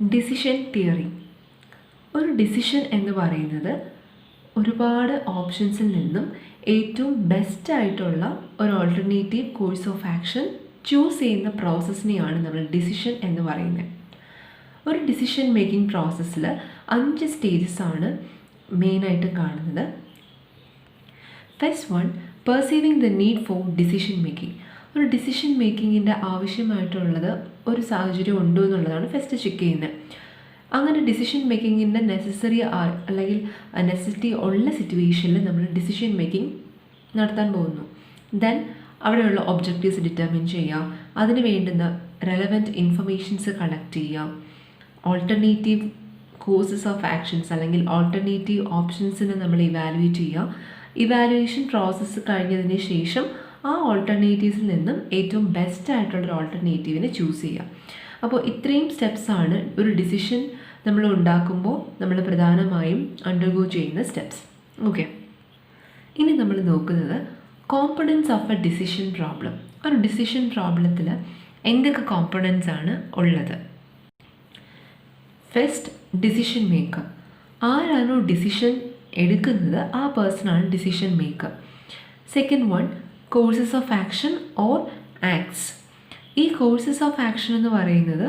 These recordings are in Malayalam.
Decision theory. ഒരു ഡിസിഷൻ എന്ന് പറയുന്നത് ഒരുപാട് ഓപ്ഷൻസിൽ നിന്നും ഏറ്റവും ബെസ്റ്റായിട്ടുള്ള ഒരു alternative course of action choose ചെയ്യുന്ന പ്രോസസ്സിനെയാണ് നമ്മൾ ഡിസിഷൻ എന്ന് പറയുന്നത്. ഒരു ഡിസിഷൻ മേക്കിംഗ് പ്രോസസ്സിൽ 5 സ്റ്റേജസ് ആണ് മെയിനായിട്ട് കാണുന്നത്. First one, perceiving the need for decision making. ഒരു ഡിസിഷൻ മേക്കിങ്ങിൻ്റെ ആവശ്യമായിട്ടുള്ളത് ഒരു സാഹചര്യം ഉണ്ടോ എന്നുള്ളതാണ് ഫസ്റ്റ് ചെക്ക് ചെയ്യുന്നത്. അങ്ങനെ ഡിസിഷൻ മേക്കിങ്ങിൻ്റെ അല്ലെങ്കിൽ നെസസിറ്റി ഉള്ള സിറ്റുവേഷനിൽ നമ്മൾ ഡിസിഷൻ മേക്കിംഗ് നടത്താൻ പോകുന്നു. ദെൻ അവിടെയുള്ള ഒബ്ജക്റ്റീവ്സ് ഡിറ്റർമിൻ ചെയ്യുക, അതിന് വേണ്ടുന്ന റെലവൻറ്റ് ഇൻഫർമേഷൻസ് കളക്ട് ചെയ്യുക, ഓൾട്ടർനേറ്റീവ് കോഴ്സസ് ഓഫ് ആക്ഷൻസ് അല്ലെങ്കിൽ ഓൾട്ടർനേറ്റീവ് ഓപ്ഷൻസിനെ നമ്മൾ ഇവാലുവേറ്റ് ചെയ്യുക. ഇവാലുവേഷൻ പ്രോസസ്സ് കഴിഞ്ഞതിന് ശേഷം ആ ഓൾട്ടർനേറ്റീവ്സിൽ നിന്നും ഏറ്റവും ബെസ്റ്റ് ആയിട്ടുള്ളൊരു ഓൾട്ടർനേറ്റീവിനെ ചൂസ് ചെയ്യുക. അപ്പോൾ ഇത്രയും സ്റ്റെപ്സാണ് ഒരു ഡിസിഷൻ നമ്മൾ ഉണ്ടാക്കുമ്പോൾ നമ്മൾ പ്രധാനമായും അണ്ടർഗോ ചെയ്യുന്ന സ്റ്റെപ്സ്. ഓക്കെ, ഇനി നമ്മൾ നോക്കുന്നത് components of a decision problem. ഒരു ഡിസിഷൻ പ്രോബ്ലത്തിൽ എന്തൊക്കെ കോമ്പണൻസ് ആണ് ഉള്ളത്? First, decision maker. ആരാണോ ഡിസിഷൻ എടുക്കുന്നത് ആ പേഴ്സണാണ് decision maker. Second one, courses of action or acts. ഈ കോഴ്സസ് ഓഫ് ആക്ഷൻ എന്ന് പറയുന്നത്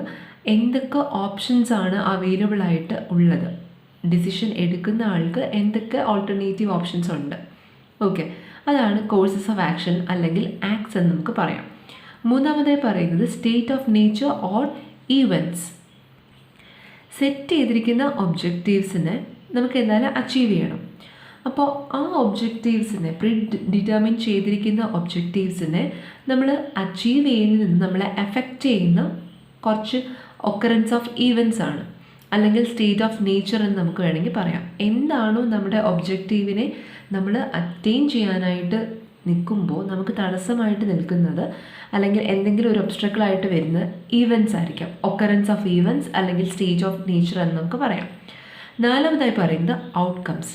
എന്തൊക്കെ ഓപ്ഷൻസ് ആണ് അവൈലബിൾ ആയിട്ട് ഉള്ളത്, ഡിസിഷൻ എടുക്കുന്ന ആൾക്ക് എന്തൊക്കെ ഓൾട്ടർനേറ്റീവ് ഓപ്ഷൻസ് ഉണ്ട്. ഓക്കെ, അതാണ് കോഴ്സസ് ഓഫ് ആക്ഷൻ അല്ലെങ്കിൽ ആക്ട്സ് എന്ന് നമുക്ക് പറയാം. മൂന്നാമതായി പറയുന്നത് state of nature or events. Set ചെയ്തിരിക്കുന്ന ഒബ്ജക്റ്റീവ്സിനെ നമുക്ക് എന്തായാലും അച്ചീവ് ചെയ്യണം. അപ്പോൾ ആ ഒബ്ജക്റ്റീവ്സിനെ ഡിറ്റർമിൻ ചെയ്തിരിക്കുന്ന ഒബ്ജക്റ്റീവ്സിനെ നമ്മൾ അച്ചീവ് ചെയ്യുന്നതിന് നമ്മളെ എഫക്റ്റ് ചെയ്യുന്ന കുറച്ച് ഒക്കറൻസ് ഓഫ് ഈവൻറ്റ്സ് ആണ്, അല്ലെങ്കിൽ സ്റ്റേറ്റ് ഓഫ് നേച്ചർ എന്ന് നമുക്ക് വേണമെങ്കിൽ പറയാം. എന്താണോ നമ്മുടെ ഒബ്ജക്റ്റീവിനെ നമ്മൾ അറ്റൈൻ ചെയ്യാനായിട്ട് നിൽക്കുമ്പോൾ നമുക്ക് തടസ്സമായിട്ട് നിൽക്കുന്നത് അല്ലെങ്കിൽ എന്തെങ്കിലും ഒരു ഒബ്സ്ട്രക്കിളായിട്ട് വരുന്ന ഈവൻറ്റ്സ് ആയിരിക്കാം. ഒക്കറൻസ് ഓഫ് ഈവൻറ്റ്സ് അല്ലെങ്കിൽ സ്റ്റേറ്റ് ഓഫ് നേച്ചർ എന്ന് നമുക്ക് പറയാം. നാലാമതായി പറയുന്നത് ഔട്ട്കംസ്.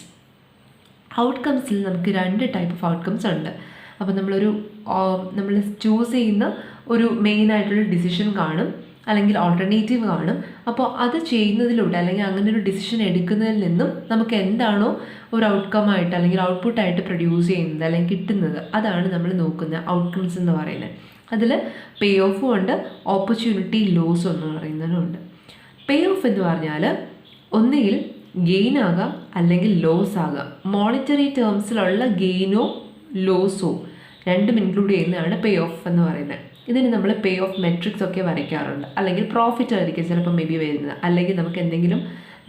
ഔട്ട്കംസിൽ നമുക്ക് 2 ടൈപ്പ് ഓഫ് ഔട്ട്കംസ് ഉണ്ട്. അപ്പോൾ നമ്മൾ ചൂസ് ചെയ്യുന്ന ഒരു മെയിനായിട്ടുള്ള ഡിസിഷൻ കാണും, അല്ലെങ്കിൽ ഓൾട്ടർനേറ്റീവ് കാണും. അപ്പോൾ അത് ചെയ്യുന്നതിലൂടെ അല്ലെങ്കിൽ അങ്ങനെ ഒരു ഡിസിഷൻ എടുക്കുന്നതിൽ നിന്നും നമുക്ക് എന്താണോ ഒരു ഔട്ട്കം ആയിട്ട് അല്ലെങ്കിൽ ഔട്ട്പുട്ടായിട്ട് പ്രൊഡ്യൂസ് ചെയ്യുന്നത് അല്ലെങ്കിൽ കിട്ടുന്നത്, അതാണ് നമ്മൾ നോക്കുന്ന ഔട്ട്കംസ് എന്ന് പറയുന്നത്. അതിൽ പേ ഓഫും ഉണ്ട്, ഓപ്പർച്യൂണിറ്റി ലോസ് എന്ന് പറയുന്നതും ഉണ്ട്. പേ ഓഫ് എന്ന് പറഞ്ഞാൽ ഒന്നുകിൽ ഗെയിൻ ആകാം അല്ലെങ്കിൽ ലോസ് ആകാം. മോണിറ്ററി ടേംസിലുള്ള ഗെയിനോ ലോസോ രണ്ടും ഇൻക്ലൂഡ് ചെയ്യുന്നതാണ് പേ ഓഫ് എന്ന് പറയുന്നത്. ഇതിന് നമ്മൾ പേ ഓഫ് മെട്രിക്സ് ഒക്കെ വരയ്ക്കാറുണ്ട്. അല്ലെങ്കിൽ പ്രോഫിറ്റ് ആയിരിക്കും ചിലപ്പോൾ മേ ബി വരുന്നത്, അല്ലെങ്കിൽ നമുക്ക് എന്തെങ്കിലും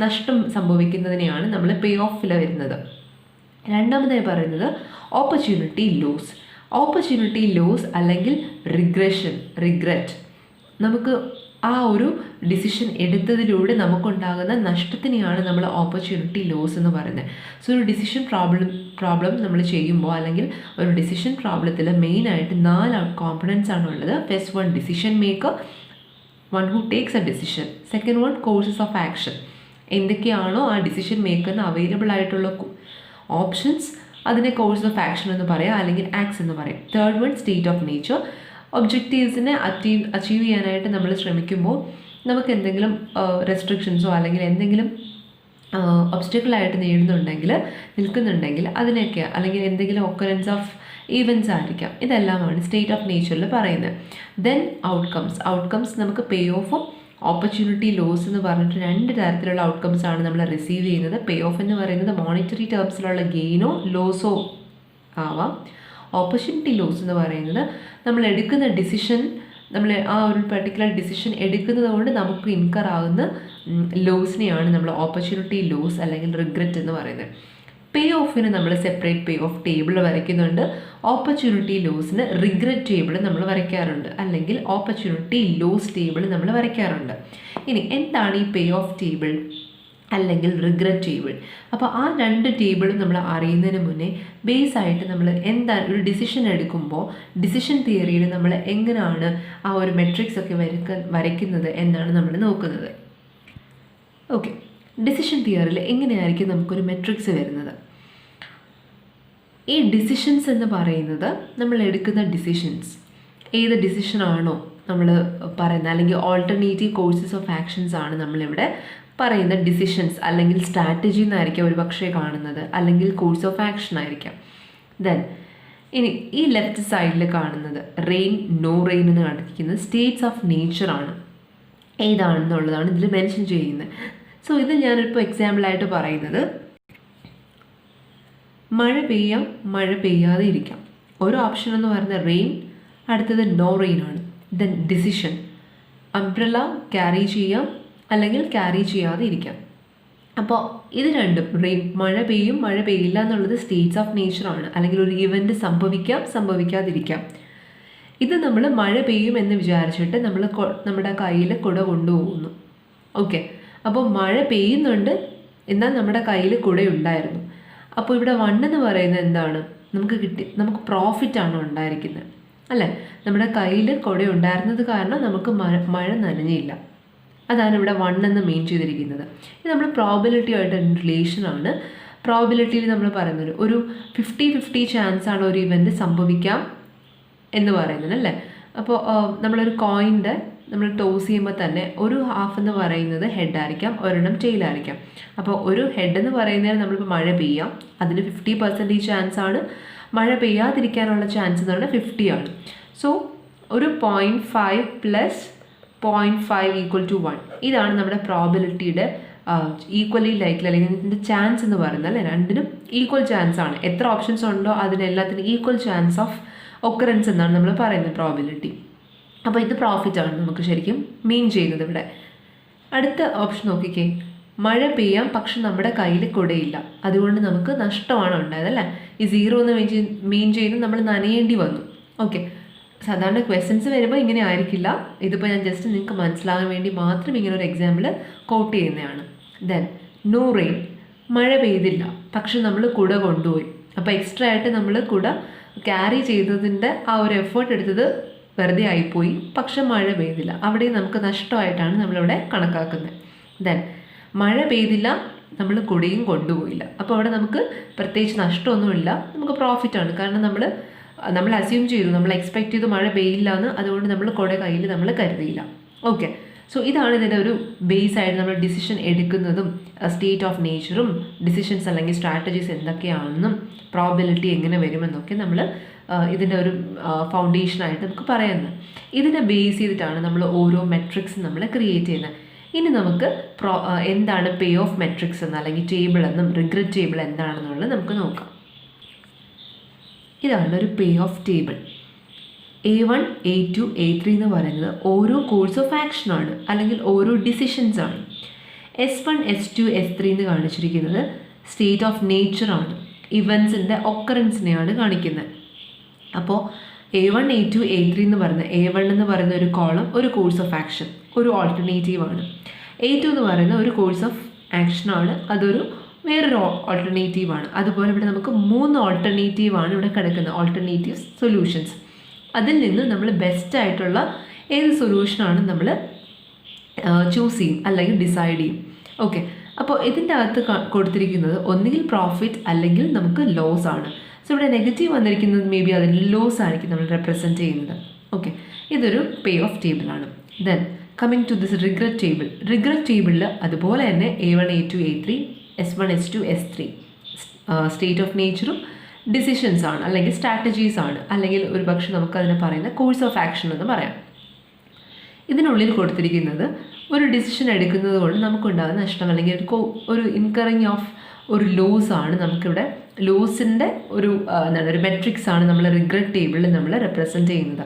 നഷ്ടം സംഭവിക്കുന്നതിനെയാണ് നമ്മൾ പേ ഓഫിൽ വരുന്നത്. രണ്ടാമതായി പറയുന്നത് ഓപ്പർച്യൂണിറ്റി ലോസ്. ഓപ്പർച്യൂണിറ്റി ലോസ് അല്ലെങ്കിൽ റിഗ്രറ്റ്. നമുക്ക് ആ ഒരു ഡിസിഷൻ എടുത്തതിലൂടെ നമുക്കുണ്ടാകുന്ന നഷ്ടത്തിനെയാണ് നമ്മൾ ഓപ്പർച്യൂണിറ്റി ലോസ് എന്ന് പറയുന്നത്. സോ ഒരു ഡിസിഷൻ പ്രോബ്ലം നമ്മൾ ചെയ്യുമ്പോൾ അല്ലെങ്കിൽ ഒരു ഡിസിഷൻ പ്രോബ്ലത്തിൽ മെയിനായിട്ട് 4 കോമ്പണൻസ് ആണ് ഉള്ളത്. First one, decision maker, one who takes a decision. Second one, courses of action. എന്തൊക്കെയാണോ ആ ഡിസിഷൻ മേക്കറിന് അവൈലബിൾ ആയിട്ടുള്ള ഓപ്ഷൻസ്, അതിനെ കോഴ്സ് ഓഫ് ആക്ഷൻ എന്ന് പറയാം അല്ലെങ്കിൽ ആക്ട്സ് എന്ന് പറയും. Third one, state of nature. ഒബ്ജക്റ്റീവ്സിനെ അച്ചീവ് ചെയ്യാനായിട്ട് നമ്മൾ ശ്രമിക്കുമ്പോൾ നമുക്ക് എന്തെങ്കിലും റെസ്ട്രിക്ഷൻസോ അല്ലെങ്കിൽ എന്തെങ്കിലും ഒബ്സ്റ്റക്കിളായിട്ട് നിൽക്കുന്നുണ്ടെങ്കിൽ അതിനൊക്കെ, അല്ലെങ്കിൽ എന്തെങ്കിലും ഒക്കറൻസ് ഓഫ് ഈവൻറ്റ്സ് ആയിരിക്കാം. ഇതെല്ലാമാണ് സ്റ്റേറ്റ് ഓഫ് നേച്ചറിൽ പറയുന്നത്. ദെൻ ഔട്ട്കംസ് നമുക്ക് പേ ഓഫും ഓപ്പർച്യൂണിറ്റി ലോസ് എന്ന് പറഞ്ഞിട്ട് 2 തരത്തിലുള്ള ഔട്ട്കംസ് ആണ് നമ്മൾ റിസീവ് ചെയ്യുന്നത്. പേ ഓഫ് എന്ന് പറയുന്നത് മോണിറ്ററി ടേംസിലുള്ള ഗെയിനോ ലോസോ ആവാം. ഓപ്പർച്യൂണിറ്റി ലോസ് എന്ന് പറയുന്നത് നമ്മൾ എടുക്കുന്ന ഡിസിഷൻ, നമ്മൾ ആ ഒരു പർട്ടിക്കുലർ ഡിസിഷൻ എടുക്കുന്നത് കൊണ്ട് നമുക്ക് ഇൻകർ ആകുന്ന ലോസിനെയാണ് നമ്മൾ ഓപ്പർച്യൂണിറ്റി ലോസ് അല്ലെങ്കിൽ റിഗ്രറ്റ് എന്ന് പറയുന്നത്. പേ ഓഫിന് നമ്മൾ സെപ്പറേറ്റ് പേ ഓഫ് ടേബിൾ വരയ്ക്കുന്നുണ്ട്. ഓപ്പർച്യൂണിറ്റി ലോസിന് റിഗ്രറ്റ് ടേബിൾ നമ്മൾ വരയ്ക്കാറുണ്ട്, അല്ലെങ്കിൽ ഓപ്പർച്യൂണിറ്റി ലോസ് ടേബിൾ നമ്മൾ വരയ്ക്കാറുണ്ട്. ഇനി എന്താണ് ഈ പേ ഓഫ് ടേബിൾ അല്ലെങ്കിൽ റിഗ്രറ്റ് ടേബിൾ? അപ്പോൾ ആ 2 ടേബിളും നമ്മൾ അറിയുന്നതിന് മുന്നേ ബേസായിട്ട് നമ്മൾ എന്താണ് ഒരു ഡിസിഷൻ എടുക്കുമ്പോൾ ഡിസിഷൻ തിയറിയിൽ നമ്മൾ എങ്ങനെയാണ് ആ ഒരു മെട്രിക്സ് ഒക്കെ വരയ്ക്കുന്നത് എന്നാണ് നമ്മൾ നോക്കുന്നത്. ഓക്കെ, ഡിസിഷൻ തിയറിയിൽ എങ്ങനെയായിരിക്കും നമുക്കൊരു മെട്രിക്സ് വരുന്നത്? ഈ ഡിസിഷൻസ് എന്ന് പറയുന്നത് നമ്മൾ എടുക്കുന്ന ഡിസിഷൻസ് ഏത് ഡിസിഷനാണോ നമ്മൾ പറയുന്നത്, അല്ലെങ്കിൽ ഓൾട്ടർനേറ്റീവ് കോഴ്സസ് ഓഫ് ആക്ഷൻസ് ആണ് നമ്മളിവിടെ പറയുന്ന ഡിസിഷൻസ് അല്ലെങ്കിൽ സ്ട്രാറ്റജി എന്നായിരിക്കാം ഒരു പക്ഷേ കാണുന്നത്, അല്ലെങ്കിൽ കോഴ്സ് ഓഫ് ആക്ഷൻ ആയിരിക്കാം. ദെൻ ഇനി ഈ ലെഫ്റ്റ് സൈഡിൽ കാണുന്നത് റെയിൻ, നോ റെയിൻ എന്ന് കാണിക്കുന്നത് സ്റ്റേറ്റ്സ് ഓഫ് നേച്ചർ ആണ്. ഏതാണെന്നുള്ളതാണ് ഇതിൽ മെൻഷൻ ചെയ്യുന്നത്. സോ ഇത് ഞാനിപ്പോൾ എക്സാമ്പിളായിട്ട് പറയുന്നത്, മഴ പെയ്യാം, മഴ പെയ്യാതെ ഇരിക്കാം. ഒരു ഓപ്ഷൻ എന്ന് പറയുന്നത് റെയിൻ, അടുത്തത് നോ റെയിൻ ആണ്. ദെൻ ഡിസിഷൻ, അംബ്രല്ല ക്യാരി ചെയ്യാം അല്ലെങ്കിൽ ക്യാരി ചെയ്യാതെ ഇരിക്കാം. അപ്പോൾ ഇത് രണ്ടും, റെയിൻ മഴ പെയ്യും മഴ പെയ്യില്ല എന്നുള്ളത് സ്റ്റേറ്റ്സ് ഓഫ് നേച്ചറാണ്, അല്ലെങ്കിൽ ഒരു ഇവൻറ്റ് സംഭവിക്കാം സംഭവിക്കാതിരിക്കാം. ഇത് നമ്മൾ മഴ പെയ്യും എന്ന് വിചാരിച്ചിട്ട് നമ്മൾ നമ്മുടെ കയ്യിൽ കുട കൊണ്ടുപോകുന്നു. ഓക്കെ, അപ്പോൾ മഴ പെയ്യുന്നുണ്ട് എന്നാൽ നമ്മുടെ കയ്യിൽ കുടയുണ്ടായിരുന്നു. അപ്പോൾ ഇവിടെ 1 എന്ന് പറയുന്നത് എന്താണ്, നമുക്ക് പ്രോഫിറ്റാണ് ഉണ്ടായിരിക്കുന്നത് അല്ലേ. നമ്മുടെ കയ്യിൽ കുട ഉണ്ടായിരുന്നത് കാരണം നമുക്ക് മഴ നനഞ്ഞില്ല. അതാണ് ഇവിടെ 1 എന്ന് മീൻ ചെയ്തിരിക്കുന്നത്. ഇത് നമ്മൾ പ്രോബിലിറ്റി ആയിട്ട് റിലേഷനാണ്. പ്രോബിലിറ്റിയിൽ നമ്മൾ പറയുന്നത് ഒരു 50-50 ചാൻസാണ് ഒരു ഇവൻറ്റ് സംഭവിക്കാം എന്ന് പറയുന്നത് അല്ലേ. അപ്പോൾ നമ്മളൊരു കോയിൻ്റെ നമ്മൾ ടോസ് ചെയ്യുമ്പോൾ തന്നെ ഒരു ഹാഫ് എന്ന് പറയുന്നത് ഹെഡായിരിക്കാം, ഒരെണ്ണം ടെയിലായിരിക്കാം. അപ്പോൾ ഒരു ഹെഡ് എന്ന് പറയുന്നതിന് നമ്മളിപ്പോൾ മഴ പെയ്യാം, അതിന് 50% ചാൻസ് ആണ്. മഴ പെയ്യാതിരിക്കാനുള്ള ചാൻസ് എന്ന് പറഞ്ഞാൽ 50 ആണ്. സോ ഒരു 0.5 + 0.5 = 1. ഇതാണ് നമ്മുടെ പ്രോബിലിറ്റിയുടെ ഈക്വലി ലൈക്ലി, അല്ലെങ്കിൽ ഇതിൻ്റെ ചാൻസ് എന്ന് പറയുന്നത് അല്ലേ. രണ്ടിനും ഈക്വൽ ചാൻസ് ആണ്. എത്ര ഓപ്ഷൻസ് ഉണ്ടോ അതിനെല്ലാത്തിനും ഈക്വൽ ചാൻസ് ഓഫ് ഒക്കറൻസ് എന്നാണ് നമ്മൾ പറയുന്നത് പ്രോബിലിറ്റി. അപ്പോൾ ഇത് പ്രോഫിറ്റാണ് നമുക്ക് ശരിക്കും മീൻ ചെയ്യുന്നത് ഇവിടെ. അടുത്ത ഓപ്ഷൻ നോക്കിക്കേ, മഴ പെയ്യാം പക്ഷെ നമ്മുടെ കയ്യിൽ കുടയില്ല, അതുകൊണ്ട് നമുക്ക് നഷ്ടമാണ് ഉണ്ടായത് അല്ലേ. ഈ 0 എന്ന് മീൻ ചെയ്യുന്നത് നമ്മൾ നനയേണ്ടി വന്നു. ഓക്കെ, സാധാരണ ക്വസ്റ്റ്യൻസ് വരുമ്പോൾ ഇങ്ങനെ ആയിരിക്കില്ല. ഇതിപ്പോൾ ഞാൻ ജസ്റ്റ് നിങ്ങൾക്ക് മനസ്സിലാകാൻ വേണ്ടി മാത്രം ഇങ്ങനെ ഒരു എക്സാമ്പിൾ കോട്ട് ചെയ്യുന്നതാണ്. ദെൻ നോ റെയിൻ, മഴ പെയ്തില്ല പക്ഷെ നമ്മൾ കുട കൊണ്ടുപോയി. അപ്പോൾ എക്സ്ട്രാ ആയിട്ട് നമ്മൾ കുട ക്യാരി ചെയ്തതിൻ്റെ ആ ഒരു എഫേർട്ട് എടുത്തത് വെറുതെ ആയിപ്പോയി, പക്ഷെ മഴ പെയ്തില്ല. അവിടെ നമുക്ക് നഷ്ടമായിട്ടാണ് നമ്മളിവിടെ കണക്കാക്കുന്നത്. ദെൻ മഴ പെയ്തില്ല, നമ്മൾ കുടയും കൊണ്ടുപോയില്ല. അപ്പോൾ അവിടെ നമുക്ക് പ്രത്യേകിച്ച് നഷ്ടമൊന്നുമില്ല, നമുക്ക് പ്രോഫിറ്റാണ്. കാരണം നമ്മൾ അസ്യൂം ചെയ്തു, നമ്മൾ എക്സ്പെക്ട് ചെയ്തു മഴ പെയ്യില്ല എന്ന്, അതുകൊണ്ട് നമ്മൾ കുട കയ്യിൽ നമ്മൾ കരുതിയില്ല. ഓക്കെ, സോ ഇതാണ് ഇതിൻ്റെ ഒരു ബേസ് ആയിട്ട് നമ്മൾ ഡിസിഷൻ എടുക്കുന്നതും സ്റ്റേറ്റ് ഓഫ് നേച്ചറും ഡിസിഷൻസ് അല്ലെങ്കിൽ സ്ട്രാറ്റജീസ് എന്തൊക്കെയാണെന്നും പ്രോബിലിറ്റി എങ്ങനെ വരുമെന്നൊക്കെ നമ്മൾ ഇതിൻ്റെ ഒരു ഫൗണ്ടേഷനായിട്ട് നമുക്ക് പറയുന്നത്. ഇതിനെ ബേസ് ചെയ്തിട്ടാണ് നമ്മൾ ഓരോ മെട്രിക്സും നമ്മൾ ക്രിയേറ്റ് ചെയ്യുന്നത്. ഇനി നമുക്ക് എന്താണ് പേ ഓഫ് മെട്രിക്സ് എന്ന്, അല്ലെങ്കിൽ ടേബിൾ എന്നും റിഗ്രറ്റ് ടേബിൾ എന്താണെന്നുള്ളത് നമുക്ക് നോക്കാം. ഇതാണ് ഒരു payoff table. A1, A2, A3 എന്ന് പറയുന്നത് ഓരോ കോഴ്സ് ഓഫ് ആക്ഷനാണ്, അല്ലെങ്കിൽ ഓരോ ഡിസിഷൻസ് ആണ്. S1, S2, S3 എന്ന് കാണിച്ചിരിക്കുന്നത് സ്റ്റേറ്റ് ഓഫ് നേച്ചറാണ്, ഇവൻസിൻ്റെ ഒക്കറൻസിനെയാണ് കാണിക്കുന്നത്. അപ്പോൾ A1, A2, A3 എന്ന് പറയുന്നത്, A1 എന്ന് പറയുന്ന ഒരു കോളം ഒരു കോഴ്സ് ഓഫ് ആക്ഷൻ, ഒരു ഓൾട്ടർനേറ്റീവാണ്. A2 എന്ന് പറയുന്ന ഒരു കോഴ്സ് ഓഫ് ആക്ഷനാണ്, അതൊരു വേറൊരു ഓൾട്ടർനേറ്റീവാണ്. അതുപോലെ ഇവിടെ നമുക്ക് 3 ഓൾട്ടർനേറ്റീവാണ് ഇവിടെ കിടക്കുന്നത്, ഓൾട്ടർനേറ്റീവ് സൊല്യൂഷൻസ്. അതിൽ നിന്ന് നമ്മൾ ബെസ്റ്റായിട്ടുള്ള ഏത് സൊല്യൂഷനാണ് നമ്മൾ ചൂസ് ചെയ്യും അല്ലെങ്കിൽ ഡിസൈഡ് ചെയ്യും. ഓക്കെ, അപ്പോൾ ഇതിൻ്റെ അകത്ത് കൊടുത്തിരിക്കുന്നത് ഒന്നുകിൽ പ്രോഫിറ്റ് അല്ലെങ്കിൽ നമുക്ക് ലോസ് ആണ്. സോ ഇവിടെ നെഗറ്റീവ് വന്നിരിക്കുന്നത് മേ ബി അതിൽ ലോസ് ആയിരിക്കും നമ്മൾ റെപ്രസെൻറ്റ് ചെയ്യുന്നത്. ഓക്കെ, ഇതൊരു പേ ഓഫ് ടേബിളാണ്. Then coming to this regret table. Regret ടേബിളിൽ അതുപോലെ തന്നെ A1, A2, A3, S1, S2, S3 state of നേച്ചറും decisions ആണ്, അല്ലെങ്കിൽ സ്ട്രാറ്റജീസ് ആണ്, അല്ലെങ്കിൽ ഒരു പക്ഷേ നമുക്കതിനെ പറയുന്ന കോഴ്സ് ഓഫ് ആക്ഷൻ എന്ന് പറയാം. ഇതിനുള്ളിൽ കൊടുത്തിരിക്കുന്നത് ഒരു ഡിസിഷൻ എടുക്കുന്നത് കൊണ്ട് നമുക്കുണ്ടാകുന്ന നഷ്ടം, അല്ലെങ്കിൽ ഒരു ഇൻകറിങ് ഓഫ് ഒരു ലോസ് ആണ്. നമുക്കിവിടെ ലോസിൻ്റെ ഒരു ഒരു മെട്രിക്സ് ആണ് നമ്മൾ റിഗ്രറ്റ് ടേബിളിൽ നമ്മൾ റെപ്രസെൻറ്റ് ചെയ്യുന്നത്.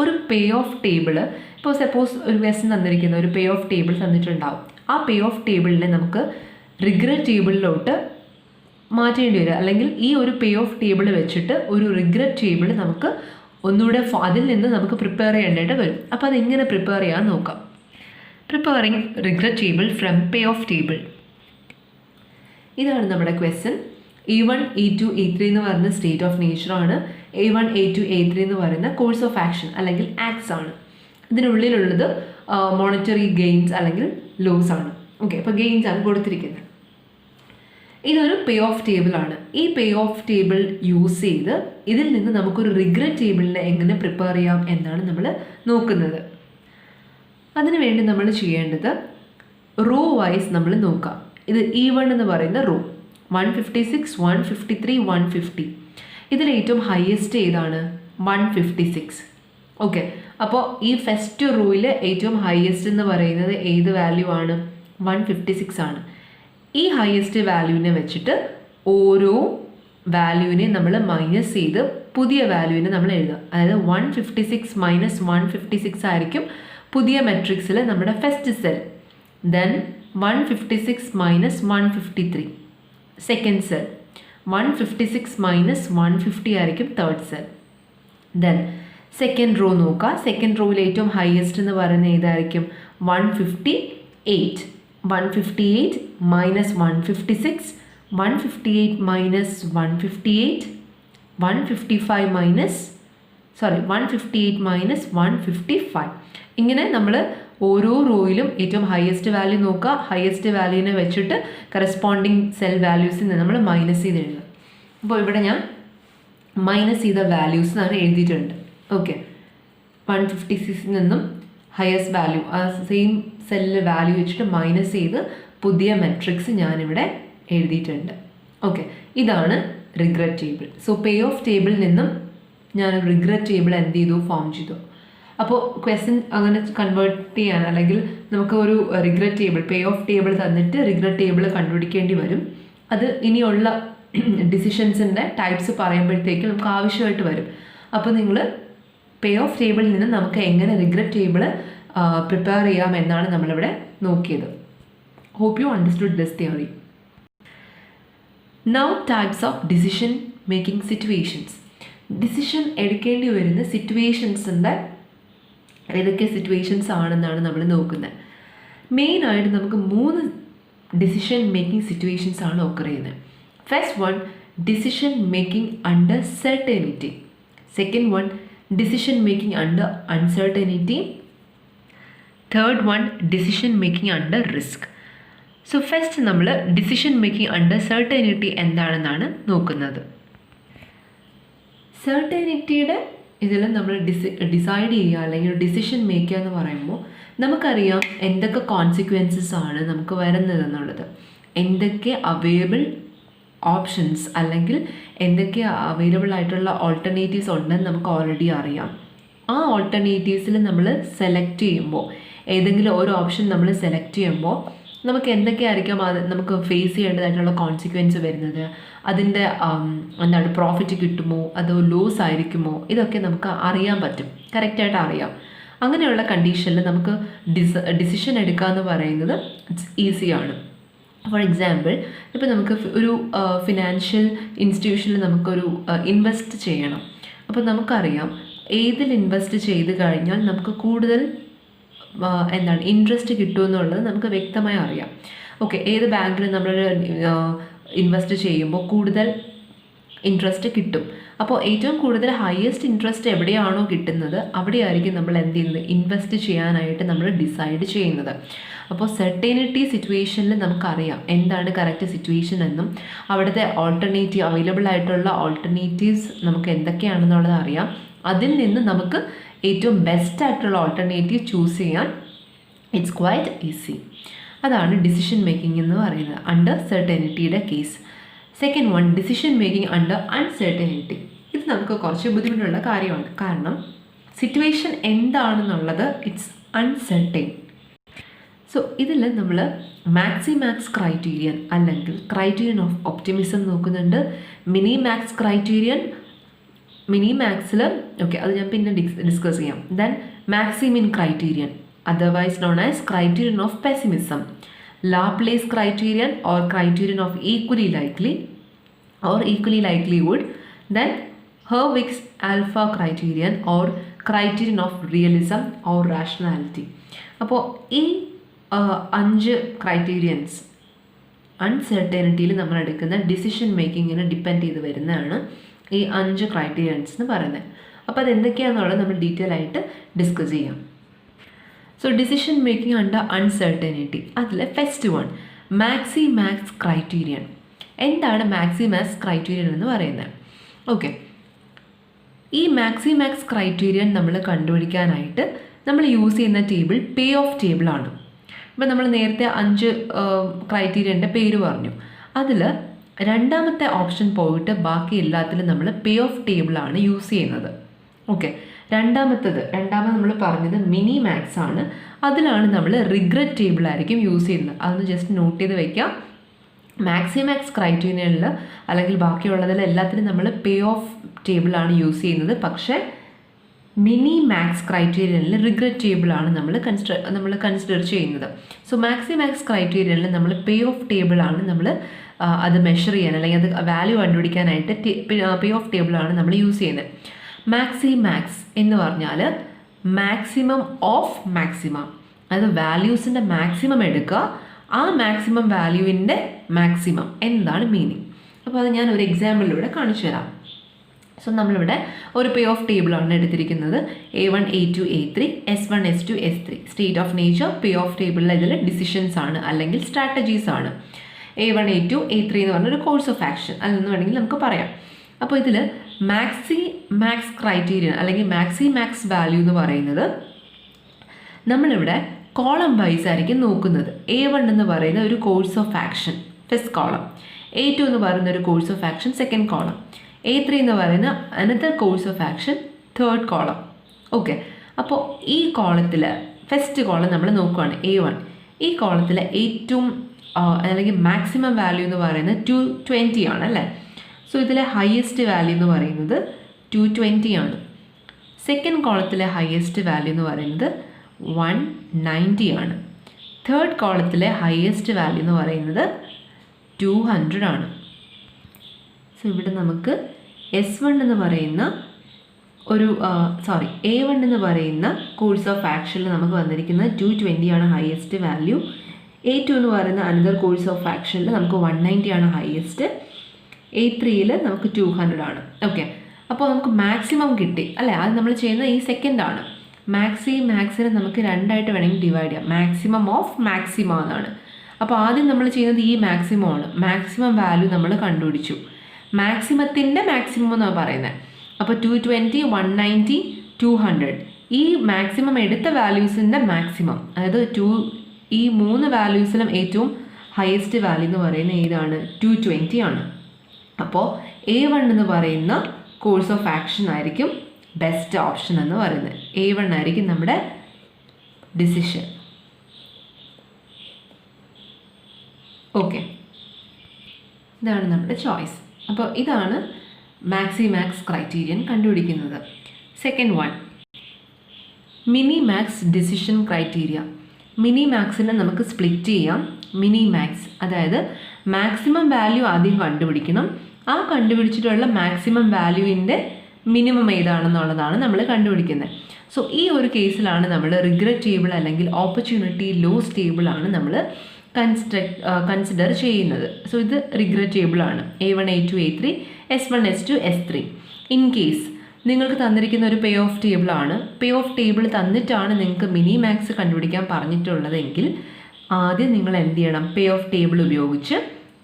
ഒരു പേ ഓഫ് ടേബിൾ, ഇപ്പോൾ സപ്പോസ് ഒരു ക്വസ്റ്റ്യൻ തന്നിരിക്കുന്ന ഒരു പേ ഓഫ് ടേബിൾ തന്നിട്ടുണ്ടാവും. ആ പേ ഓഫ് ടേബിളിനെ നമുക്ക് റിഗ്രറ്റ് ടേബിളിലോട്ട് മാറ്റേണ്ടി വരും, അല്ലെങ്കിൽ ഈ ഒരു പേ ഓഫ് ടേബിൾ വെച്ചിട്ട് ഒരു റിഗ്രറ്റ് ടേബിൾ നമുക്ക് ഒന്നുകൂടെ അതിൽ നിന്ന് നമുക്ക് പ്രിപ്പയർ ചെയ്യേണ്ടതായിട്ട് വരും. അപ്പോൾ അതെങ്ങനെ പ്രിപ്പയർ ചെയ്യാൻ നോക്കാം. Preparing regret table from pay of table. ഇതാണ് നമ്മുടെ ക്വസ്റ്റ്യൻ. A1, A2, A3 എന്ന് പറയുന്ന state of നേച്ചറാണ്. A1, A2, A3 എന്ന് പറയുന്ന കോഴ്സ് ഓഫ് ആക്ഷൻ അല്ലെങ്കിൽ ആക്ട്സ് ആണ്. ഇതിനുള്ളിലുള്ളത് മോണിറ്ററി ഗെയിൻസ് അല്ലെങ്കിൽ ലോസ് ആണ്. ഓക്കെ, അപ്പോൾ ഗെയിൻസ് ആണ് കൊടുത്തിരിക്കുന്നത്. ഇതൊരു പേ ഓഫ് ടേബിളാണ്. ഈ പേ ഓഫ് ടേബിൾ യൂസ് ചെയ്ത് ഇതിൽ നിന്ന് നമുക്കൊരു റിഗ്രറ്റ് ടേബിളിനെ എങ്ങനെ പ്രിപ്പയർ ചെയ്യാം എന്നാണ് നമ്മൾ നോക്കുന്നത്. അതിനുവേണ്ടി നമ്മൾ ചെയ്യേണ്ടത് റോ വൈസ് നമ്മൾ നോക്കാം. ഇത് E1 എന്ന് പറയുന്ന റോ 156, 153, 150. ഇതിൽ ഏറ്റവും ഹയസ്റ്റ് ഏതാണ്? 156. ഓക്കെ, അപ്പോൾ ഈ ഫസ്റ്റ് റോയിൽ ഏറ്റവും ഹയസ്റ്റ് എന്ന് പറയുന്നത് ഏത് വാല്യൂ ആണ്? 156 ആണ്. ഈ ഹയസ്റ്റ് വാല്യൂവിനെ വെച്ചിട്ട് ഓരോ വാല്യൂവിനെ നമ്മൾ മൈനസ് ചെയ്ത് പുതിയ വാല്യൂവിനെ നമ്മൾ എഴുതുക. അതായത് 156 മൈനസ് 156 ആയിരിക്കും പുതിയ മെട്രിക്സിൽ നമ്മുടെ first cell. Then 156 minus 153 second cell. 156 minus 150 ആയിരിക്കും third cell. Then second row നോക്കുക. സെക്കൻഡ് റോയിൽ ഏറ്റവും ഹയസ്റ്റ് എന്ന് പറയുന്നത് ഏതായിരിക്കും? 158. 158 മൈനസ് 156, 158 മൈനസ് 158, 155 മൈനസ് 155. ഇങ്ങനെ നമ്മൾ ഓരോ റോയിലും ഏറ്റവും ഹയസ്റ്റ് വാല്യൂ നോക്കുക. ഹയസ്റ്റ് വാല്യൂവിനെ വെച്ചിട്ട് കറസ്പോണ്ടിങ് സെൽ വാല്യൂസിൽ നിന്ന് നമ്മൾ മൈനസ് ചെയ്ത് എഴുതുക. അപ്പോൾ ഇവിടെ ഞാൻ മൈനസ് ചെയ്ത വാല്യൂസ് എന്നാണ് എഴുതിയിട്ടുണ്ട്. ഓക്കെ, 156 നിന്നും ഹയസ്റ്റ് വാല്യൂ ആ സെയിം സെല്ലിൽ വാല്യൂ വെച്ചിട്ട് മൈനസ് ചെയ്ത് പുതിയ മെട്രിക്സ് ഞാനിവിടെ എഴുതിയിട്ടുണ്ട്. ഓക്കെ, ഇതാണ് regret table. So pay of ടേബിളിൽ നിന്നും ഞാൻ റിഗ്രറ്റ് ടേബിൾ എന്ത് ചെയ്തു? ഫോം ചെയ്തു. അപ്പോൾ ക്വസ്റ്റ്യൻ അങ്ങനെ കൺവേർട്ട് ചെയ്യാൻ അല്ലെങ്കിൽ നമുക്ക് ഒരു regret table pay of table തന്നിട്ട് റിഗ്രറ്റ് ടേബിൾ കണ്ടുപിടിക്കേണ്ടി വരും. അത് ഇനിയുള്ള ഡിസിഷൻസിൻ്റെ ടൈപ്സ് പറയുമ്പോഴത്തേക്ക് നമുക്ക് ആവശ്യമായിട്ട് വരും. അപ്പോൾ നിങ്ങൾ പേ ഓഫ് ടേബിളിൽ നിന്ന് നമുക്ക് എങ്ങനെ റിഗ്രറ്റ് ടേബിൾ പ്രിപ്പയർ ചെയ്യാം എന്നാണ് നമ്മളിവിടെ നോക്കിയത്. Hope you understood this theory. Now types of decision making situations. Decision എടുക്കേണ്ടി വരുന്ന സിറ്റുവേഷൻസിൻ്റെ ഏതൊക്കെ സിറ്റുവേഷൻസ് ആണെന്നാണ് നമ്മൾ നോക്കുന്നത്. മെയിനായിട്ട് നമുക്ക് 3 ഡിസിഷൻ മേക്കിംഗ് സിറ്റുവേഷൻസ് ആണ് ഒക്കർ ചെയ്യുന്നത്. First one, decision making under certainty. Second one, decision making under uncertainty. Third one, decision making under risk. So first നമ്മൾ decision making under certainty എന്താണെന്നാണ് നോക്കുന്നത്. സെർട്ടനിറ്റിയുടെ ഇതിൽ നമ്മൾ ഡിസൈഡ് ചെയ്യുക അല്ലെങ്കിൽ ഡിസിഷൻ മേക്ക് ചെയ്യുക എന്ന് പറയുമ്പോൾ നമുക്കറിയാം എന്തൊക്കെ കോൺസിക്വൻസസ് ആണ് നമുക്ക് വരുന്നതെന്നുള്ളത്. എന്തൊക്കെ അവൈലബിൾ ഓപ്ഷൻസ് അല്ലെങ്കിൽ എന്തൊക്കെ അവൈലബിൾ ആയിട്ടുള്ള ഓൾട്ടർനേറ്റീവ്സ് ഉണ്ടെന്ന് നമുക്ക് ഓൾറെഡി അറിയാം. ആ ഓൾട്ടർനേറ്റീവ്സിൽ നമ്മൾ സെലക്ട് ചെയ്യുമ്പോൾ ഏതെങ്കിലും ഒരു ഓപ്ഷൻ നമ്മൾ സെലക്ട് ചെയ്യുമ്പോൾ നമുക്ക് എന്തൊക്കെയായിരിക്കും അത് നമുക്ക് ഫേസ് ചെയ്യേണ്ടതായിട്ടുള്ള കോൺസിക്വൻസ് വരുന്നത്, അതിൻ്റെ എന്താണ് പ്രോഫിറ്റ് കിട്ടുമോ അതോ ലോസ് ആയിരിക്കുമോ, ഇതൊക്കെ നമുക്ക് അറിയാൻ പറ്റും, കറക്റ്റായിട്ട് അറിയാം. അങ്ങനെയുള്ള കണ്ടീഷനിൽ നമുക്ക് ഡിസിഷൻ എടുക്കുക എന്ന് പറയുന്നത് ഇറ്റ്സ് ഈസിയാണ്. ഫോർ എക്സാമ്പിൾ, ഇപ്പോൾ നമുക്ക് ഒരു ഫിനാൻഷ്യൽ ഇൻസ്റ്റിറ്റ്യൂഷനിൽ നമുക്കൊരു ഇൻവെസ്റ്റ് ചെയ്യണം. അപ്പോൾ നമുക്കറിയാം ഏതിൽ ഇൻവെസ്റ്റ് ചെയ്ത് കഴിഞ്ഞാൽ നമുക്ക് കൂടുതൽ എന്താണ് ഇൻട്രസ്റ്റ് കിട്ടുമെന്നുള്ളത് നമുക്ക് വ്യക്തമായി അറിയാം. ഓക്കെ, ഏത് ബാങ്കിൽ നമ്മൾ ഇൻവെസ്റ്റ് ചെയ്യുമ്പോൾ കൂടുതൽ ഇൻട്രസ്റ്റ് കിട്ടും. അപ്പോൾ ഏറ്റവും കൂടുതൽ ഹയസ്റ്റ് ഇൻട്രസ്റ്റ് എവിടെയാണോ കിട്ടുന്നത് അവിടെയായിരിക്കും നമ്മൾ എന്ത് ചെയ്യുന്നത്, ഇൻവെസ്റ്റ് ചെയ്യാനായിട്ട് നമ്മൾ ഡിസൈഡ് ചെയ്യുന്നത്. അപ്പോൾ സെർട്ടനിറ്റി സിറ്റുവേഷനിൽ നമുക്കറിയാം എന്താണ് കറക്റ്റ് സിറ്റുവേഷൻ എന്നും അവിടുത്തെ ഓൾട്ടർനേറ്റീവ് അവൈലബിൾ ആയിട്ടുള്ള ഓൾട്ടർനേറ്റീവ്സ് നമുക്ക് എന്തൊക്കെയാണെന്നുള്ളത് അറിയാം. അതിൽ നിന്ന് നമുക്ക് ഏറ്റവും ബെസ്റ്റ് ആയിട്ടുള്ള ഓൾട്ടർനേറ്റീവ് ചൂസ് ചെയ്യാൻ ഇറ്റ്സ് ക്വൈറ്റ് ഈസി. അതാണ് ഡിസിഷൻ മേക്കിംഗ് എന്ന് പറയുന്നത് അണ്ടർ സെർട്ടനിറ്റിയുടെ case. Second one, decision making under uncertainty. ഇത് നമുക്ക് കുറച്ച് ബുദ്ധിമുട്ടുള്ള കാര്യമാണ്. കാരണം സിറ്റുവേഷൻ എന്താണെന്നുള്ളത് ഇറ്റ്സ് അൺസെർട്ടൻ. സോ ഇതിൽ നമ്മൾ മാക്സിമാക്സ് ക്രൈറ്റീരിയൻ അല്ലെങ്കിൽ ക്രൈറ്റീരിയൻ ഓഫ് ഒപ്റ്റിമിസം നോക്കുന്നുണ്ട്. മിനിമാക്സ് ക്രൈറ്റീരിയൻ, മിനിമാക്സിൽ ഓക്കെ അത് ഞാൻ പിന്നെ ഡിസ്കസ് ചെയ്യാം. Then Maximin criterion, otherwise known as criterion of pessimism, Laplace criterion or criterion of equally likely or equally likelihood, then Hurwitz's alpha criterion or criterion of realism or rationality. അപ്പോൾ ഈ 5 ക്രൈറ്റീരിയൻസ് അൺസെർട്ടനിറ്റിയിൽ നമ്മൾ എടുക്കുന്ന ഡിസിഷൻ മേക്കിങ്ങിനെ ഡിപ്പെൻഡ് ചെയ്ത് വരുന്നതാണ് ഈ 5 ക്രൈറ്റീരിയൻസ് എന്ന് പറയുന്നത്. അപ്പോൾ അതെന്തൊക്കെയാണെന്നുള്ളത് നമ്മൾ ഡീറ്റെയിൽ ആയിട്ട് ഡിസ്കസ് ചെയ്യാം. So decision making under uncertainty, അതിൽ ഫസ്റ്റ് വൺ മാക്സിമാക്സ് ക്രൈറ്റീരിയൻ. എന്താണ് മാക്സിമാക്സ് ക്രൈറ്റീരിയൻ എന്ന് പറയുന്നത്? ഓക്കെ, ഈ മാക്സിമാക്സ് ക്രൈറ്റീരിയൻ നമ്മൾ കണ്ടുപിടിക്കാനായിട്ട് നമ്മൾ യൂസ് ചെയ്യുന്ന ടേബിൾ പേ ഓഫ് ടേബിളാണ്. ഇപ്പം നമ്മൾ നേരത്തെ 5 ക്രൈറ്റീരിയൻ്റെ പേര് പറഞ്ഞു. അതിൽ രണ്ടാമത്തെ ഓപ്ഷൻ പോയിട്ട് ബാക്കി എല്ലാത്തിലും നമ്മൾ പേ ഓഫ് ടേബിളാണ് യൂസ് ചെയ്യുന്നത്. ഓക്കെ, രണ്ടാമത് നമ്മൾ പറഞ്ഞത് മിനി മാക്സ് ആണ്. അതിലാണ് നമ്മൾ റിഗ്രറ്റ് ടേബിൾ ആയിരിക്കും യൂസ് ചെയ്യുന്നത്. അതൊന്ന് ജസ്റ്റ് നോട്ട് ചെയ്ത് വയ്ക്കാം. മാക്സിമാക്സ് ക്രൈറ്റീരിയനിൽ അല്ലെങ്കിൽ ബാക്കിയുള്ളതിൽ എല്ലാത്തിനും നമ്മൾ പേ ഓഫ് ടേബിളാണ് യൂസ് ചെയ്യുന്നത്. പക്ഷേ മിനി മാക്സ് ക്രൈറ്റീരിയനിൽ റിഗ്രറ്റ് ടേബിളാണ് നമ്മൾ കൺസിഡർ ചെയ്യുന്നത്. സോ മാക്സിമാക്സ് ക്രൈറ്റീരിയനിൽ നമ്മൾ പേ ഓഫ് ടേബിളാണ് നമ്മൾ അത് മെഷർ ചെയ്യാൻ അല്ലെങ്കിൽ അത് വാല്യൂ കണ്ടുപിടിക്കാനായിട്ട് പേ ഓഫ് ടേബിളാണ് നമ്മൾ യൂസ് ചെയ്യുന്നത്. മാക്സിമാക്സ് എന്ന് പറഞ്ഞാൽ മാക്സിമം ഓഫ് മാക്സിമം, അതായത് വാല്യൂസിൻ്റെ മാക്സിമം എടുക്കുക, ആ മാക്സിമം വാല്യൂവിൻ്റെ മാക്സിമം എന്താണ് മീനിങ്. അപ്പോൾ അത് ഞാൻ ഒരു എക്സാമ്പിളിലൂടെ കാണിച്ചു തരാം. സോ നമ്മളിവിടെ ഒരു പേ ഓഫ് ടേബിളാണ് എടുത്തിരിക്കുന്നത്. A1, A2, A3, S1, S2, S3. State of nature pay of ടേബിളിൽ ഇതിൽ ഡിസിഷൻസ് ആണ് അല്ലെങ്കിൽ സ്ട്രാറ്റജീസ് ആണ്. A1, A2, A3 എന്ന് പറഞ്ഞൊരു കോഴ്സ് ഓഫ് ആക്ഷൻ അല്ലെന്ന് വേണമെങ്കിൽ നമുക്ക് പറയാം. അപ്പോൾ ഇതിൽ മാക്സ് ക്രൈറ്റീരിയൻ അല്ലെങ്കിൽ മാക്സ് വാല്യൂ എന്ന് പറയുന്നത് നമ്മളിവിടെ കോളം വൈസ് ആയിരിക്കും നോക്കുന്നത്. A1 എന്ന് പറയുന്ന ഒരു course of action first column, A2 എന്ന് പറയുന്ന ഒരു course of action second column, A3 എന്ന് പറയുന്ന another course of action third column. Okay, അപ്പോൾ ഈ കോളത്തിൽ ഫസ്റ്റ് കോളം നമ്മൾ നോക്കുകയാണ് A1. ഈ കോളത്തിൽ ഏറ്റവും അല്ലെങ്കിൽ മാക്സിമം വാല്യൂ എന്ന് പറയുന്നത് 220 ആണ് അല്ലേ. സോ ഇതിലെ ഹയസ്റ്റ് വാല്യൂ എന്ന് പറയുന്നത് 220 ആണ്. സെക്കൻഡ് കോളത്തിലെ ഹയസ്റ്റ് വാല്യൂ എന്ന് പറയുന്നത് 190 ആണ്. തേർഡ് കോളത്തിലെ ഹയസ്റ്റ് വാല്യൂ എന്ന് പറയുന്നത് 200 ആണ്. സോ ഇവിടെ നമുക്ക് S1 എന്ന് പറയുന്ന ഒരു A1 എന്ന് പറയുന്ന കോഴ്സ് ഓഫ് ആക്ഷനിൽ നമുക്ക് വന്നിരിക്കുന്നത് 220 ആണ് ഹയസ്റ്റ് വാല്യൂ. A2 എന്ന് പറയുന്ന അനദർ കോഴ്സ് ഓഫ് ആക്ഷനിൽ നമുക്ക് 190 ആണ് ഹയസ്റ്റ്. A3യിൽ നമുക്ക് 200 ആണ്. ഓക്കെ, അപ്പോൾ നമുക്ക് മാക്സിമം കിട്ടി അല്ലേ. അത് നമ്മൾ ചെയ്യുന്ന ഈ സെക്കൻഡാണ്. മാക്സിനെ നമുക്ക് രണ്ടായിട്ട് വേണമെങ്കിൽ ഡിവൈഡ് ചെയ്യാം. മാക്സിമം ഓഫ് മാക്സിമം എന്നാണ്. അപ്പോൾ ആദ്യം നമ്മൾ ചെയ്യുന്നത് ഈ മാക്സിമം ആണ്. മാക്സിമം വാല്യൂ നമ്മൾ കണ്ടുപിടിച്ചു. മാക്സിമത്തിൻ്റെ മാക്സിമം എന്നാണ് പറയുന്നത്. അപ്പോൾ 220, 190, 200 ഈ മാക്സിമം എടുത്ത വാല്യൂസിൻ്റെ മാക്സിമം, അതായത് ഈ 3 വാല്യൂസിലും ഏറ്റവും ഹയസ്റ്റ് വാല്യൂ എന്ന് പറയുന്നത് ഏതാണ്? 220 ആണ്. അപ്പോൾ A1 എന്ന് പറയുന്ന കോഴ്സ് ഓഫ് ആക്ഷൻ ആയിരിക്കും ബെസ്റ്റ് ഓപ്ഷൻ എന്ന് പറയുന്നത്. A1 ആയിരിക്കും നമ്മുടെ ഡിസിഷൻ. ഓക്കെ, ഇതാണ് നമ്മുടെ ചോയ്സ്. അപ്പോൾ ഇതാണ് മാക്സിമാക്സ് ക്രൈറ്റീരിയൻ കണ്ടുപിടിക്കുന്നത്. Second one, minimax decision criteria. മിനി മാക്സിനെ നമുക്ക് സ്പ്ലിറ്റ് ചെയ്യാം. മിനി മാക്സ് അതായത് മാക്സിമം വാല്യൂ ആദ്യം കണ്ടുപിടിക്കണം. ആ കണ്ടുപിടിച്ചിട്ടുള്ള മാക്സിമം വാല്യൂവിൻ്റെ മിനിമം ഏതാണെന്നുള്ളതാണ് നമ്മൾ കണ്ടുപിടിക്കുന്നത്. സോ ഈ ഒരു കേസിലാണ് നമ്മൾ റിഗ്രറ്റ് ടേബിൾ അല്ലെങ്കിൽ ഓപ്പർച്യൂണിറ്റി ലോസ് ടേബിളാണ് നമ്മൾ കൺസിഡർ ചെയ്യുന്നത്. സോ ഇത് regret ടേബിളാണ്. A1, A2, A3, S1, S2, S3. In case നിങ്ങൾക്ക് തന്നിരിക്കുന്ന ഒരു പേ ഓഫ് ടേബിളാണ്. പേ ഓഫ് ടേബിൾ തന്നിട്ടാണ് നിങ്ങൾക്ക് മിനി മാക്സ് കണ്ടുപിടിക്കാൻ പറഞ്ഞിട്ടുള്ളതെങ്കിൽ ആദ്യം നിങ്ങൾ എന്ത് ചെയ്യണം? പേ ഓഫ് ടേബിൾ ഉപയോഗിച്ച്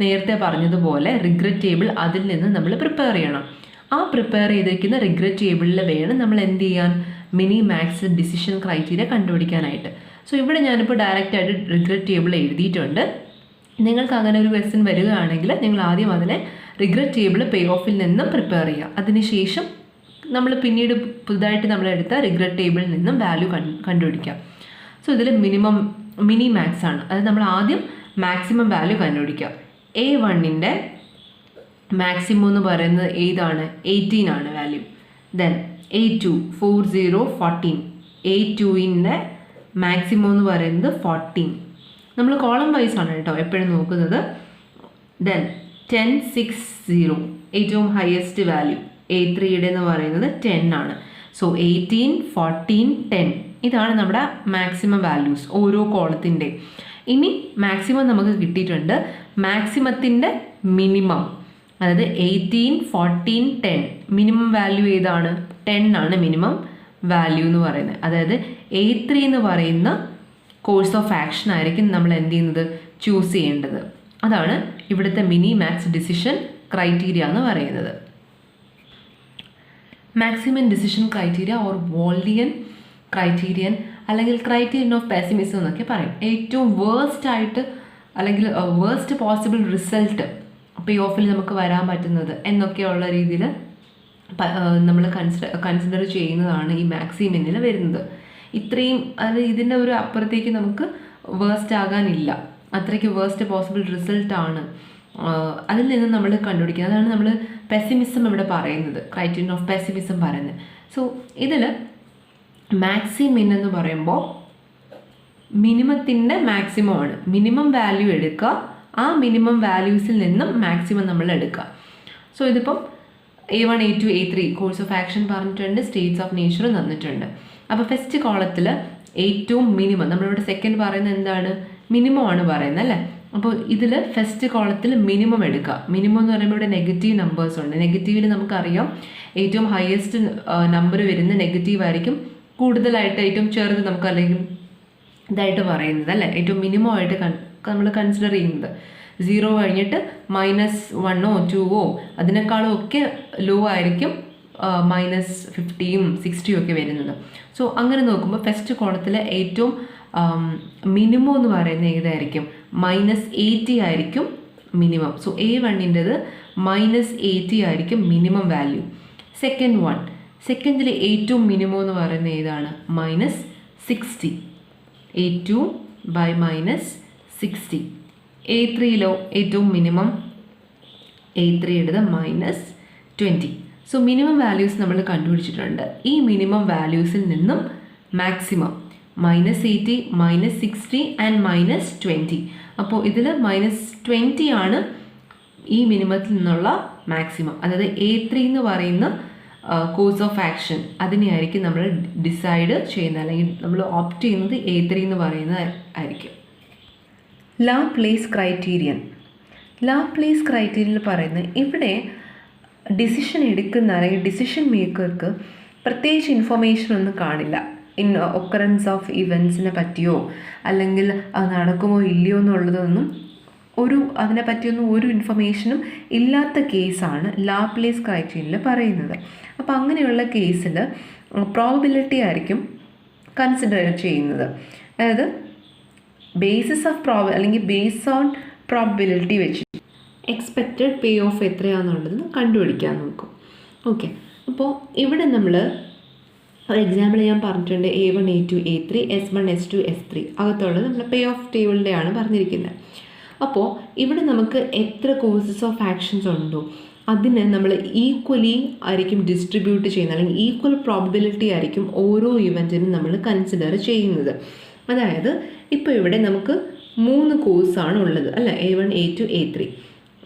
നേരത്തെ പറഞ്ഞതുപോലെ റിഗ്രറ്റ് ടേബിൾ അതിൽ നിന്ന് നമ്മൾ പ്രിപ്പയർ ചെയ്യണം. ആ പ്രിപ്പയർ ചെയ്തിരിക്കുന്ന റിഗ്രറ്റ് ടേബിളിൽ വേണം നമ്മൾ എന്ത് ചെയ്യാൻ? മിനി മാക്സ് ഡിസിഷൻ ക്രൈറ്റീരിയ കണ്ടുപിടിക്കാനായിട്ട്. സോ ഇവിടെ ഞാനിപ്പോൾ ഡയറക്റ്റായിട്ട് റിഗ്രറ്റ് ടേബിൾ എഴുതിയിട്ടുണ്ട്. നിങ്ങൾക്ക് അങ്ങനെ ഒരു ക്വസ്റ്റ്യൻ വരികയാണെങ്കിൽ നിങ്ങൾ ആദ്യം അതിനെ റിഗ്രറ്റ് ടേബിൾ പേ ഓഫിൽ നിന്നും പ്രിപ്പയർ ചെയ്യുക. അതിനുശേഷം നമ്മൾ പിന്നീട് പുതുതായിട്ട് നമ്മളെടുത്ത റിഗ്രറ്റ് ടേബിളിൽ നിന്നും വാല്യൂ കണ്ടുപിടിക്കാം. സോ ഇതിൽ മിനി മാക്സ് ആണ്. അത് നമ്മൾ ആദ്യം മാക്സിമം വാല്യൂ കണ്ടുപിടിക്കുക. A1ൻ്റെ മാക്സിമം എന്ന് പറയുന്നത് ഏതാണ്? 18 ആണ് വാല്യൂ. Then A2 40 14. A2ൻ്റെ മാക്സിമം എന്ന് പറയുന്നത് 14. നമ്മൾ കോളം വൈസ് ആണ് കേട്ടോ എപ്പോഴും നോക്കുന്നത്. ദെൻ 10 6 0 ഏറ്റവും ഹയസ്റ്റ് വാല്യൂ A3യുടെ എന്ന് പറയുന്നത് 10 ആണ്. സോ 18 14 10 ഇതാണ് നമ്മുടെ മാക്സിമം വാല്യൂസ് ഓരോ കോളത്തിൻ്റെ. ഇനി മാക്സിമം നമുക്ക് കിട്ടിയിട്ടുണ്ട്. മാക്സിമത്തിൻ്റെ മിനിമം അതായത് 18 14 10 മിനിമം വാല്യൂ ഏതാണ്? 10 ആണ് മിനിമം വാല്യൂ എന്ന് പറയുന്നത്. അതായത് A3 എന്ന് പറയുന്ന കോഴ്സ് ഓഫ് ആക്ഷൻ ആയിരിക്കും നമ്മൾ എന്ത് ചെയ്യുന്നത്? ചൂസ് ചെയ്യേണ്ടത്. അതാണ് ഇവിടുത്തെ മിനി മാക്സ് ഡിസിഷൻ ക്രൈറ്റീരിയ എന്ന് പറയുന്നത്. Maximum decision criteria or volian criterion അല്ലെങ്കിൽ ക്രൈറ്റീരിയൻ ഓഫ് പെസിമിസം എന്നൊക്കെ പറയും. ഏറ്റവും വേഴ്സ്റ്റ് ആയിട്ട് അല്ലെങ്കിൽ വേഴ്സ്റ്റ് പോസിബിൾ റിസൾട്ട് പേ ഓഫിൽ നമുക്ക് വരാൻ പറ്റുന്നത് എന്നൊക്കെയുള്ള രീതിയിൽ നമ്മൾ കൺസിഡർ ചെയ്യുന്നതാണ് ഈ മാക്സിമിനിൽ വരുന്നത്. ഇത്രയും അത് ഇതിൻ്റെ ഒരു അപ്പുറത്തേക്ക് നമുക്ക് വേഴ്സ്റ്റ് ആകാനില്ല, അത്രയ്ക്ക് വേഴ്സ്റ്റ് പോസിബിൾ റിസൾട്ടാണ് അതിൽ നിന്ന് നമ്മൾ കണ്ടുപിടിക്കുന്നത്. അതാണ് നമ്മൾ പെസിമിസം ഇവിടെ പറയുന്നത്, ക്രൈറ്റീരിയൻ ഓഫ് പെസിമിസം പറയുന്നത്. സോ ഇതിൽ മാക്സിമിൻ എന്ന് പറയുമ്പോൾ മിനിമത്തിൻ്റെ മാക്സിമം ആണ്. മിനിമം വാല്യൂ എടുക്കുക, ആ മിനിമം വാല്യൂസിൽ നിന്നും മാക്സിമം നമ്മൾ എടുക്കുക. സോ ഇതിപ്പം A1, A2, A3 course of action പറഞ്ഞിട്ടുണ്ട്, സ്റ്റേറ്റ്സ് ഓഫ് നേച്ചർ തന്നിട്ടുണ്ട്. അപ്പോൾ ഫസ്റ്റ് കോളത്തിൽ ഏറ്റവും മിനിമം, നമ്മളിവിടെ സെക്കൻഡ് പറയുന്നത് എന്താണ്, മിനിമം ആണ് പറയുന്നത് അല്ലേ. അപ്പോൾ ഇതിൽ ഫസ്റ്റ് കോളത്തിൽ മിനിമം എടുക്കുക. മിനിമം എന്ന് പറയുമ്പോൾ ഇവിടെ നെഗറ്റീവ് നമ്പേഴ്സ് ഉണ്ട്. നെഗറ്റീവിൽ നമുക്കറിയാം ഏറ്റവും ഹയസ്റ്റ് നമ്പർ വരുന്ന നെഗറ്റീവ് ആയിരിക്കും കൂടുതലായിട്ട്, ഏറ്റവും ചെറുത് നമുക്ക് അല്ലെങ്കിൽ ഇതായിട്ട് പറയുന്നത് അല്ലേ, ഏറ്റവും മിനിമം ആയിട്ട് നമ്മൾ കൺസിഡർ ചെയ്യുന്നത്. 0 കഴിഞ്ഞിട്ട് -1 2 അതിനേക്കാളും ഒക്കെ ലോ ആയിരിക്കും -50 60 ഒക്കെ വരുന്നത്. സോ അങ്ങനെ നോക്കുമ്പോൾ ഫസ്റ്റ് കോളത്തിലെ ഏറ്റവും മിനിമം എന്ന് പറയുന്നത് ഏതായിരിക്കും, -80 ആയിരിക്കും മിനിമം. സോ A1-ൻ്റെത് -80 ആയിരിക്കും മിനിമം വാല്യൂ. സെക്കൻഡിൽ ഏറ്റവും മിനിമം എന്ന് പറയുന്നത് ഏതാണ്, -60. A2 by -60. A3-ലോ ഏറ്റവും മിനിമം A3-യുടേത് -20. സോ മിനിമം വാല്യൂസ് നമ്മൾ കണ്ടുപിടിച്ചിട്ടുണ്ട്. ഈ മിനിമം വാല്യൂസിൽ നിന്നും മാക്സിമം -80, -60 ആൻഡ് -20. അപ്പോൾ ഇതിൽ -20 ആണ് ഈ മിനിമത്തിൽ നിന്നുള്ള മാക്സിമം. അതായത് A3 എന്ന് പറയുന്ന കോഴ്സ് ഓഫ് ആക്ഷൻ അതിനെയായിരിക്കും നമ്മൾ ഡിസൈഡ് ചെയ്യുന്നത്, അല്ലെങ്കിൽ നമ്മൾ ഓപ്റ്റ് ചെയ്യുന്നത് A3 എന്ന് പറയുന്നത് ആയിരിക്കും. Laplace criterion. ലാപ്ലേസ് ക്രൈറ്റീരിയനിൽ പറയുന്നത് ഇവിടെ ഡിസിഷൻ എടുക്കുന്ന അല്ലെങ്കിൽ ഡിസിഷൻ മേക്കർക്ക് പ്രത്യേകിച്ച് ഇൻഫർമേഷൻ ഒന്നും കാണില്ല. ഒക്കറൻസ് ഓഫ് ഇവൻസിനെ പറ്റിയോ അല്ലെങ്കിൽ അത് നടക്കുമോ ഇല്ലയോ എന്നുള്ളതൊന്നും അതിനെ പറ്റിയൊന്നും ഒരു ഇൻഫർമേഷനും ഇല്ലാത്ത കേസാണ് ലാപ്ലേസ് ക്രൈറ്റീരിയനിൽ പറയുന്നത്. അപ്പോൾ അങ്ങനെയുള്ള കേസിൽ പ്രോബബിലിറ്റി ആയിരിക്കും കൺസിഡർ ചെയ്യുന്നത്. അതായത് ബേസിസ് ഓഫ് അല്ലെങ്കിൽ ബേസ് ഓൺ പ്രോബബിലിറ്റി വെച്ച് എക്സ്പെക്റ്റഡ് പേ ഓഫ് എത്രയാണെന്നുള്ളത് കണ്ടുപിടിക്കാൻ നോക്കും. ഓക്കെ, അപ്പോൾ ഇവിടെ നമ്മൾ ഫോർ എക്സാമ്പിൾ ഞാൻ പറഞ്ഞിട്ടുണ്ട് A1, A2, A3, S1, S2, S3 അകത്തുള്ളത് നമ്മൾ പേ ഓഫ് ടേബിളിൻ്റെയാണ് പറഞ്ഞിരിക്കുന്നത്. അപ്പോൾ ഇവിടെ നമുക്ക് എത്ര കോഴ്സസ് ഓഫ് ആക്ഷൻസ് ഉണ്ടോ അതിന് നമ്മൾ ഈക്വലി ആയിരിക്കും ഡിസ്ട്രിബ്യൂട്ട് ചെയ്യുന്നത്, അല്ലെങ്കിൽ ഈക്വൽ പ്രോബബിലിറ്റി ആയിരിക്കും ഓരോ ഇവൻറ്റിനും നമ്മൾ കൺസിഡർ ചെയ്യുന്നത്. അതായത് ഇപ്പോൾ ഇവിടെ നമുക്ക് 3 കോഴ്സാണ് ഉള്ളത് അല്ലേ, A1, A2, A3.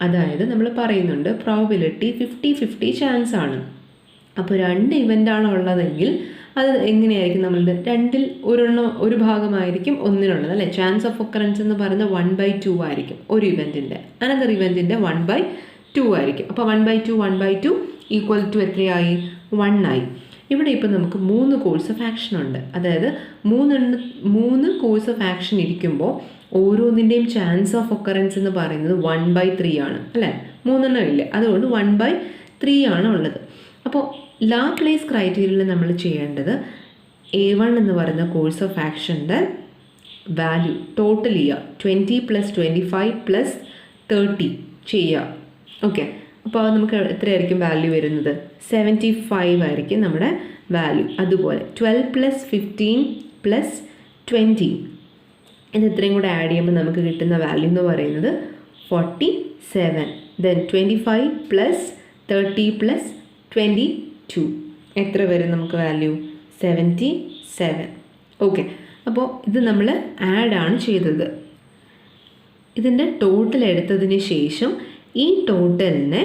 അതായത് നമ്മൾ പറയുന്നുണ്ട് പ്രോബബിലിറ്റി 50-50 ചാൻസ് ആണ്. അപ്പോൾ 2 ഇവൻ്റാണ് ഉള്ളതെങ്കിൽ അത് എങ്ങനെയായിരിക്കും, നമ്മളുടെ 2-ൽ ഒരു ഭാഗമായിരിക്കും ഒന്നിനുള്ളത് അല്ലേ. ചാൻസ് ഓഫ് ഒക്കറൻസ് എന്ന് പറയുന്നത് 1/2 ആയിരിക്കും ഒരു ഇവൻറ്റിൻ്റെ, അനദർ ഇവൻറ്റിൻ്റെ 1/2 ആയിരിക്കും. അപ്പോൾ 1/2 ഈക്വൽ ടു എത്രയായി, 1 ആയി. ഇവിടെ ഇപ്പോൾ നമുക്ക് 3 കോഴ്സ് ഓഫ് ആക്ഷൻ ഉണ്ട്. അതായത് 3 കോഴ്സ് ഓഫ് ആക്ഷൻ ഇരിക്കുമ്പോൾ ഓരോന്നിൻ്റെയും ചാൻസ് ഓഫ് ഒക്കറൻസ് എന്ന് പറയുന്നത് 1/3 ആണ് അല്ലേ, 3 ഇല്ല, അതുകൊണ്ട് 1/3 ആണ് ഉള്ളത്. അപ്പോൾ ലാപ്ലേസ് ക്രൈറ്റീരിയയിൽ നമ്മൾ ചെയ്യേണ്ടത് A1 എന്ന് പറയുന്ന കോഴ്സ് ഓഫ് ആക്ഷൻ്റെ വാല്യൂ ടോട്ടൽ ചെയ്യുക, 20 + 25 + 30 ചെയ്യുക. ഓക്കെ, അപ്പോൾ നമുക്ക് എത്രയായിരിക്കും വാല്യൂ വരുന്നത്, 75 ആയിരിക്കും നമ്മുടെ വാല്യൂ. അതുപോലെ 12 + 15 + 20 ഇത് ഇത്രയും കൂടെ ആഡ് ചെയ്യുമ്പോൾ നമുക്ക് കിട്ടുന്ന വാല്യൂ എന്ന് പറയുന്നത് 47. ദെൻ 25 + 30 + 22 എത്ര വരും നമുക്ക് വാല്യൂ, 77. ഓക്കെ, അപ്പോൾ ഇത് നമ്മൾ ആഡാണ് ചെയ്തത്. ഇതിൻ്റെ ടോട്ടൽ എടുത്തതിന് ശേഷം ഈ ടോട്ടലിനെ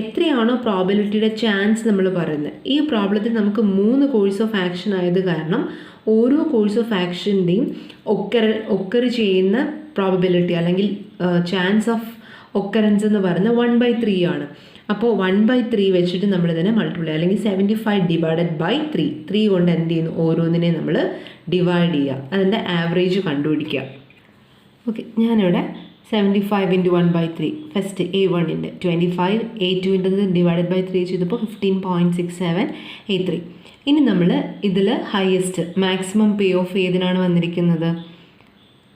എത്രയാണോ പ്രോബബിലിറ്റിയുടെ ചാൻസ് നമ്മൾ പറയുന്നത്, ഈ പ്രോബ്ലത്തിൽ നമുക്ക് 3 കോഴ്സ് ഓഫ് ആക്ഷൻ ആയത് കാരണം ഓരോ കോഴ്സ് ഓഫ് ആക്ഷൻ്റെയും ഒക്കർ ചെയ്യുന്ന പ്രോബബിലിറ്റി അല്ലെങ്കിൽ ചാൻസ് ഓഫ് ഒക്കറൻസ് എന്ന് പറയുന്നത് 1/3 ആണ്. അപ്പോൾ 1/3 വെച്ചിട്ട് നമ്മളിതിനെ മൾട്ടിപ്ലൈ അല്ലെങ്കിൽ 75 / 3 കൊണ്ട് എന്ത് ചെയ്യുന്നു, ഓരോന്നിനെ നമ്മൾ ഡിവൈഡ് ചെയ്യുക, അതിൻ്റെ ആവറേജ് കണ്ടുപിടിക്കുക. ഓക്കെ, ഞാനിവിടെ 75 ഇൻറ്റു 1/3 ഫസ്റ്റ് A1-ൻ്റെ 25, A2-ൻ്റെത് ഡിവൈഡഡ് ബൈ 3 ചെയ്തപ്പോൾ 15.67 A3. ഇനി നമ്മൾ ഇതിൽ ഹയസ്റ്റ് മാക്സിമം പേ ഓഫ് ഏതിനാണ് വന്നിരിക്കുന്നത്?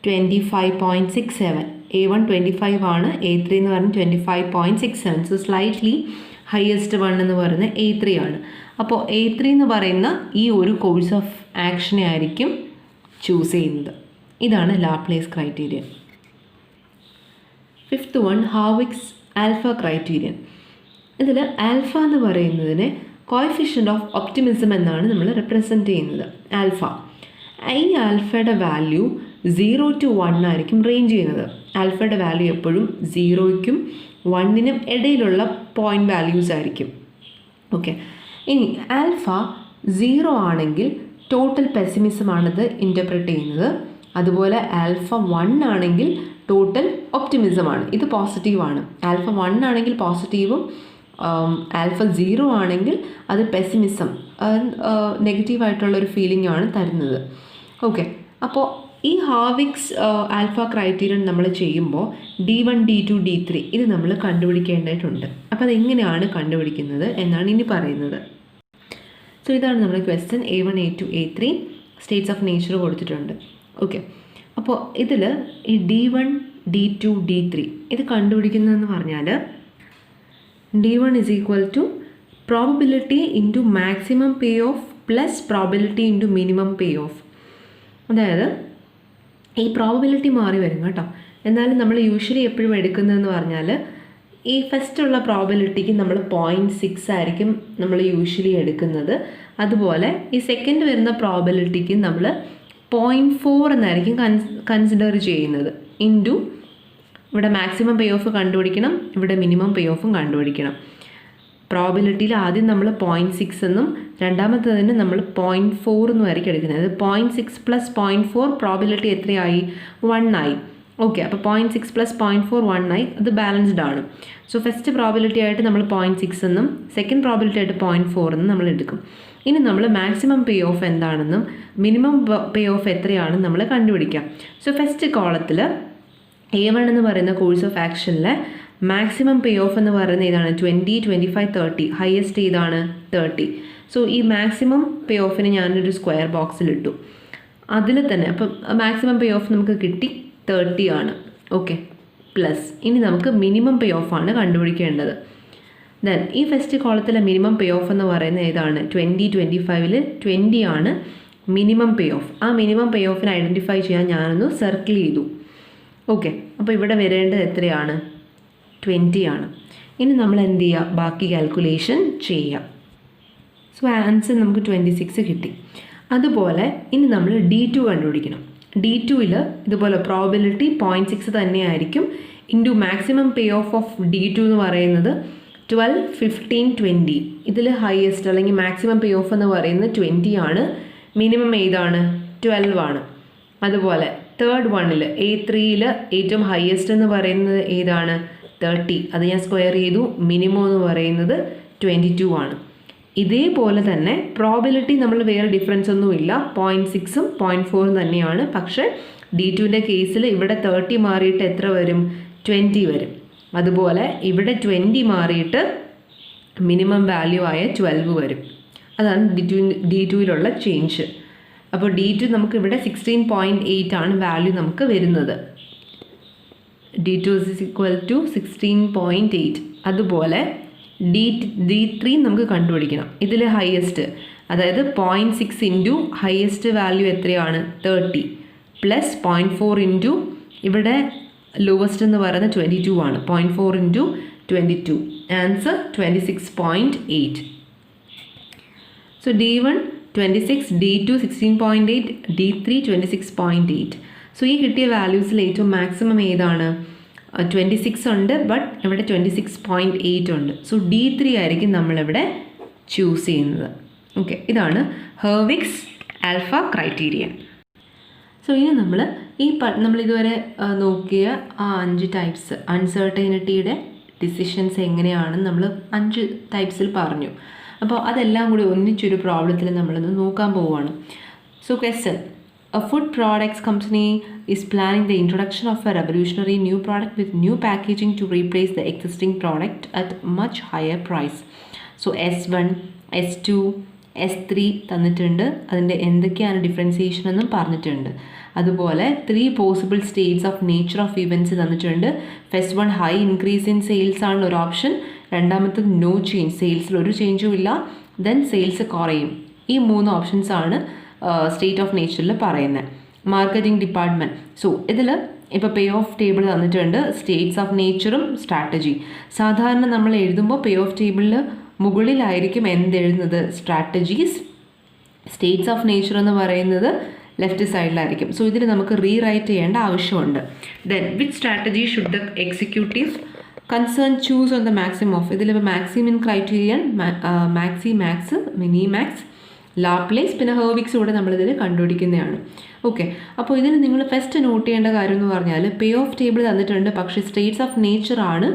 25.67. A1 25 ആണ്, A3 എന്ന് പറഞ്ഞാൽ 25.67. സോ സ്ലൈറ്റ്ലി ഹയസ്റ്റ് വൺ എന്ന് പറയുന്നത് A3 ആണ്. അപ്പോൾ A3 എന്ന് പറയുന്ന ഈ ഒരു കോഴ്സ് ഓഫ് ആക്ഷനെ ആയിരിക്കും ചൂസ് ചെയ്യുന്നത്. ഇതാണ് Laplace criterion. Fifth one, Hurwicz alpha criterion. ഇതിൽ ആൽഫ എന്ന് പറയുന്നതിനെ കോഎഫിഷ്യൻ്റ് ഓഫ് ഒപ്റ്റിമിസം എന്നാണ് നമ്മൾ റെപ്രസെൻറ്റ് ചെയ്യുന്നത്. ആൽഫ, ഈ ആൽഫയുടെ വാല്യൂ 0 to 1 ആയിരിക്കും റേഞ്ച് ചെയ്യുന്നത്. ആൽഫയുടെ വാല്യൂ എപ്പോഴും 0ക്കും 1നും ഇടയിലുള്ള പോയിൻ്റ് വാല്യൂസ് ആയിരിക്കും. ഓക്കെ, ഇനി ആൽഫ 0 ആണെങ്കിൽ ടോട്ടൽ പെസിമിസമാണിത് ഇൻ്റർപ്രറ്റ് ചെയ്യുന്നത്. അതുപോലെ ആൽഫ 1 ആണെങ്കിൽ ടോട്ടൽ ഒപ്റ്റിമിസമാണ്. ഇത് പോസിറ്റീവാണ്. ആൽഫ 1 ആണെങ്കിൽ പോസിറ്റീവും ആൽഫ 0 ആണെങ്കിൽ അത് പെസിമിസം, നെഗറ്റീവായിട്ടുള്ളൊരു ഫീലിംഗ് ആണ് തരുന്നത്. ഓക്കെ, അപ്പോൾ ഈ ഹാർവിക്സ് ആൽഫ ക്രൈറ്റീരിയൻ നമ്മൾ ചെയ്യുമ്പോൾ D1, D2, D3 ഇത് നമ്മൾ കണ്ടുപിടിക്കേണ്ടതായിട്ടുണ്ട്. അപ്പോൾ അതെങ്ങനെയാണ് കണ്ടുപിടിക്കുന്നത് എന്നാണ് ഇനി പറയുന്നത്. സോ ഇതാണ് നമ്മുടെ question. A1, A2, A3 States of nature കൊടുത്തിട്ടുണ്ട്. ഓക്കെ, അപ്പോൾ ഇതിൽ ഈ D1, D2, D3 ഇത് കണ്ടുപിടിക്കുന്നതെന്ന് പറഞ്ഞാൽ D1 is equal to probability into maximum payoff plus probability into minimum payoff. അതായത് ഈ പ്രോബബിലിറ്റി മാറി വരും കേട്ടോ. എന്നാലും നമ്മൾ യൂഷ്വലി എപ്പോഴും എടുക്കുന്നതെന്ന് പറഞ്ഞാൽ ഈ ഫസ്റ്റുള്ള പ്രോബബിലിറ്റിക്ക് നമ്മൾ 0.6 ആയിരിക്കും നമ്മൾ യൂഷ്വലി എടുക്കുന്നത്. അതുപോലെ ഈ സെക്കൻഡ് വരുന്ന പ്രോബബിലിറ്റിക്ക് നമ്മൾ 0.4 എന്നായിരിക്കും കൺസിഡർ ചെയ്യുന്നത്. ഇൻറ്റു ഇവിടെ മാക്സിമം പേ ഓഫ് കണ്ടുപിടിക്കണം, ഇവിടെ മിനിമം പേ ഓഫും കണ്ടുപിടിക്കണം. പ്രോബബിലിറ്റിയിൽ ആദ്യം നമ്മൾ 0.6 എന്നും രണ്ടാമത്തേതിന് നമ്മൾ 0.4 എന്നും ആയിരിക്കും എടുക്കുന്നത്. 0.6 + 0.4 പ്രോബബിലിറ്റി എത്രയായി? 1 ആയി. ഓക്കെ, അപ്പോൾ 0.6 + 0.4 1 ആയി. അത് ബാലൻസ്ഡ് ആണ്. സോ ഫസ്റ്റ് പ്രോബബിലിറ്റി ആയിട്ട് നമ്മൾ 0.6 എന്നും സെക്കൻഡ് പ്രോബബിലിറ്റി ആയിട്ട് 0.4 എന്നും നമ്മൾ എടുക്കും. ഇനി നമ്മൾ മാക്സിമം പേ ഓഫ് എന്താണെന്നും മിനിമം പേ ഓഫ് എത്രയാണെന്നും നമ്മൾ കണ്ടുപിടിക്കാം. സോ ഫസ്റ്റ് കോളത്തിൽ A1 എന്ന് പറയുന്ന കോഴ്സ് ഓഫ് ആക്ഷനിലെ മാക്സിമം പേ ഓഫ് എന്ന് പറയുന്നത് ഏതാണ്? 20, 25, 30. ഹയസ്റ്റ് ഏതാണ്? 30. സോ ഈ മാക്സിമം പേ ഓഫിന് ഞാനൊരു സ്ക്വയർ ബോക്സിലിട്ടു. അതിൽ തന്നെ അപ്പം മാക്സിമം പേ ഓഫ് നമുക്ക് കിട്ടി 30 ആണ്. ഓക്കെ, പ്ലസ് ഇനി നമുക്ക് മിനിമം പേ ഓഫാണ് കണ്ടുപിടിക്കേണ്ടത്. ദെൻ ഈ ഫസ്റ്റ് കോളത്തിലെ മിനിമം പേ ഓഫ് എന്ന് പറയുന്നത് ഏതാണ്? 20, 25ൽ 20 ആണ് മിനിമം പേ ഓഫ്. ആ മിനിമം പേ ഓഫിനെ ഐഡൻറ്റിഫൈ ചെയ്യാൻ ഞാനൊന്ന് സർക്കിൾ ചെയ്തു. ഓക്കെ, അപ്പോൾ ഇവിടെ വരേണ്ടത് എത്രയാണ്? 20 ആണ്. ഇനി നമ്മൾ എന്ത് ചെയ്യുക? ബാക്കി കാൽക്കുലേഷൻ ചെയ്യുക. സോ ആൻസർ നമുക്ക് 26 കിട്ടി. അതുപോലെ ഇനി നമ്മൾ D2 കണ്ടുപിടിക്കണം. D2ൽ ഇതുപോലെ പ്രോബബിലിറ്റി 0.6 തന്നെയായിരിക്കും. Into maximum pay of D2 എന്ന് പറയുന്നത് 12, 15, 20. ഇതിൽ ഹയസ്റ്റ് അല്ലെങ്കിൽ മാക്സിമം പേ ഓഫ് എന്ന് പറയുന്നത് 20 ആണ്. മിനിമം ഏതാണ്? 12 ആണ്. അതുപോലെ തേർഡ് വണ്ണിൽ A3ൽ ഏറ്റവും ഹയസ്റ്റ് എന്ന് പറയുന്നത് ഏതാണ്? 30. അത് ഞാൻ സ്ക്വയർ ചെയ്തു. മിനിമം എന്ന് പറയുന്നത് 22 ആണ്. ഇതേപോലെ തന്നെ പ്രോബബിലിറ്റി നമ്മൾ വേറെ ഡിഫറൻസ് ഒന്നുമില്ല. 0.6ഉം 0.4ഉം തന്നെയാണ്. പക്ഷേ D2ൻ്റെ കേസിൽ ഇവിടെ 30 മാറിയിട്ട് എത്ര വരും? 20 വരും. അതുപോലെ ഇവിടെ 20 മാറിയിട്ട് മിനിമം വാല്യൂ ആയ 12 വരും. അതാണ് D2യിലുള്ള ചേഞ്ച്. അപ്പോൾ D2 നമുക്ക് ഇവിടെ 16.8 ആണ് വാല്യൂ നമുക്ക് വരുന്നത്. D2 is equal to 16.8. അതുപോലെ D3 നമുക്ക് കണ്ടുപിടിക്കണം. ഇതിൽ ഹയസ്റ്റ്, അതായത് 0.6 ഇൻറ്റു ഹയസ്റ്റ് വാല്യൂ എത്രയാണ്? 30 പ്ലസ് 0.4 ഇൻറ്റു ഇവിടെ ലോവസ്റ്റ് എന്ന് പറയുന്നത് 22 ആണ്. 0.4 into 22, answer 26.8. So D1 26, D2 16.8, D3 26.8. So ഈ കിട്ടിയ വാല്യൂസിൽ ഏറ്റവും മാക്സിമം ഏതാണ്? 26 ഉണ്ട്, ബട്ട് ഇവിടെ 26.8 ഉണ്ട്. സോ D3 ആയിരിക്കും നമ്മളിവിടെ ചൂസ് ചെയ്യുന്നത്. ഓക്കെ, ഇതാണ് ഹെർവിക്സ് ആൽഫ ക്രൈറ്റീരിയൻ. സോ ഇനി നമ്മളിതുവരെ നോക്കിയ ആ 5 ടൈപ്സ് അൺസർട്ടൈനിറ്റിയുടെ ഡിസിഷൻസ് എങ്ങനെയാണെന്ന് നമ്മൾ 5 ടൈപ്സിൽ പറഞ്ഞു. അപ്പോൾ അതെല്ലാം കൂടി ഒന്നിച്ചൊരു പ്രോബ്ലത്തിൽ നമ്മളൊന്ന് നോക്കാൻ പോവുകയാണ്. So question, A food products company is planning the introduction of a revolutionary new product with new packaging to replace the existing product at much higher price. So S1, S2, S3 തന്നിട്ടുണ്ട്. അതിൻ്റെ എന്തൊക്കെയാണ് ഡിഫറൻസിയേഷൻ എന്നും പറഞ്ഞിട്ടുണ്ട്. അതുപോലെ 3 possible states of nature of events തന്നിട്ടുണ്ട്. First one high increase in sales ആണ് ഒരു ഓപ്ഷൻ. രണ്ടാമത്തത് നോ ചേഞ്ച്, സെയിൽസിൽ ഒരു ചേഞ്ചും ഇല്ല. ദെൻ സെയിൽസ് കുറയും. ഈ 3 ഓപ്ഷൻസ് ആണ് സ്റ്റേറ്റ് ഓഫ് നേച്ചറിൽ പറയുന്നത്. Marketing department. സോ ഇതിൽ ഇപ്പോൾ പേ ഓഫ് ടേബിൾ തന്നിട്ടുണ്ട്, സ്റ്റേറ്റ്സ് ഓഫ് നേച്ചറും സ്ട്രാറ്റജി. സാധാരണ നമ്മൾ എഴുതുമ്പോൾ പേ ഓഫ് ടേബിളിൽ മുകളിലായിരിക്കും എന്തെഴുതുന്നത്, സ്ട്രാറ്റജീസ്. സ്റ്റേറ്റ്സ് ഓഫ് നേച്ചർ എന്ന് പറയുന്നത് ലെഫ്റ്റ് സൈഡിലായിരിക്കും. സോ ഇതിൽ നമുക്ക് റീറൈറ്റ് ചെയ്യേണ്ട ആവശ്യമുണ്ട്. Then which strategy should the executive concern choose on the maximum off. ഇതിലിപ്പോൾ maximin criterion, maximax, minimax, Laplace, പിന്നെ ഹെർവിക്സ് കൂടെ നമ്മളിതിൽ കണ്ടുപിടിക്കുന്നതാണ്. ഓക്കെ, അപ്പോൾ ഇതിൽ നിങ്ങൾ ഫസ്റ്റ് നോട്ട് ചെയ്യേണ്ട കാര്യം എന്ന് പറഞ്ഞാൽ പേ ഓഫ് ടേബിൾ തന്നിട്ടുണ്ട്, പക്ഷേ സ്റ്റേറ്റ്സ് ഓഫ് നേച്ചർ ആണ്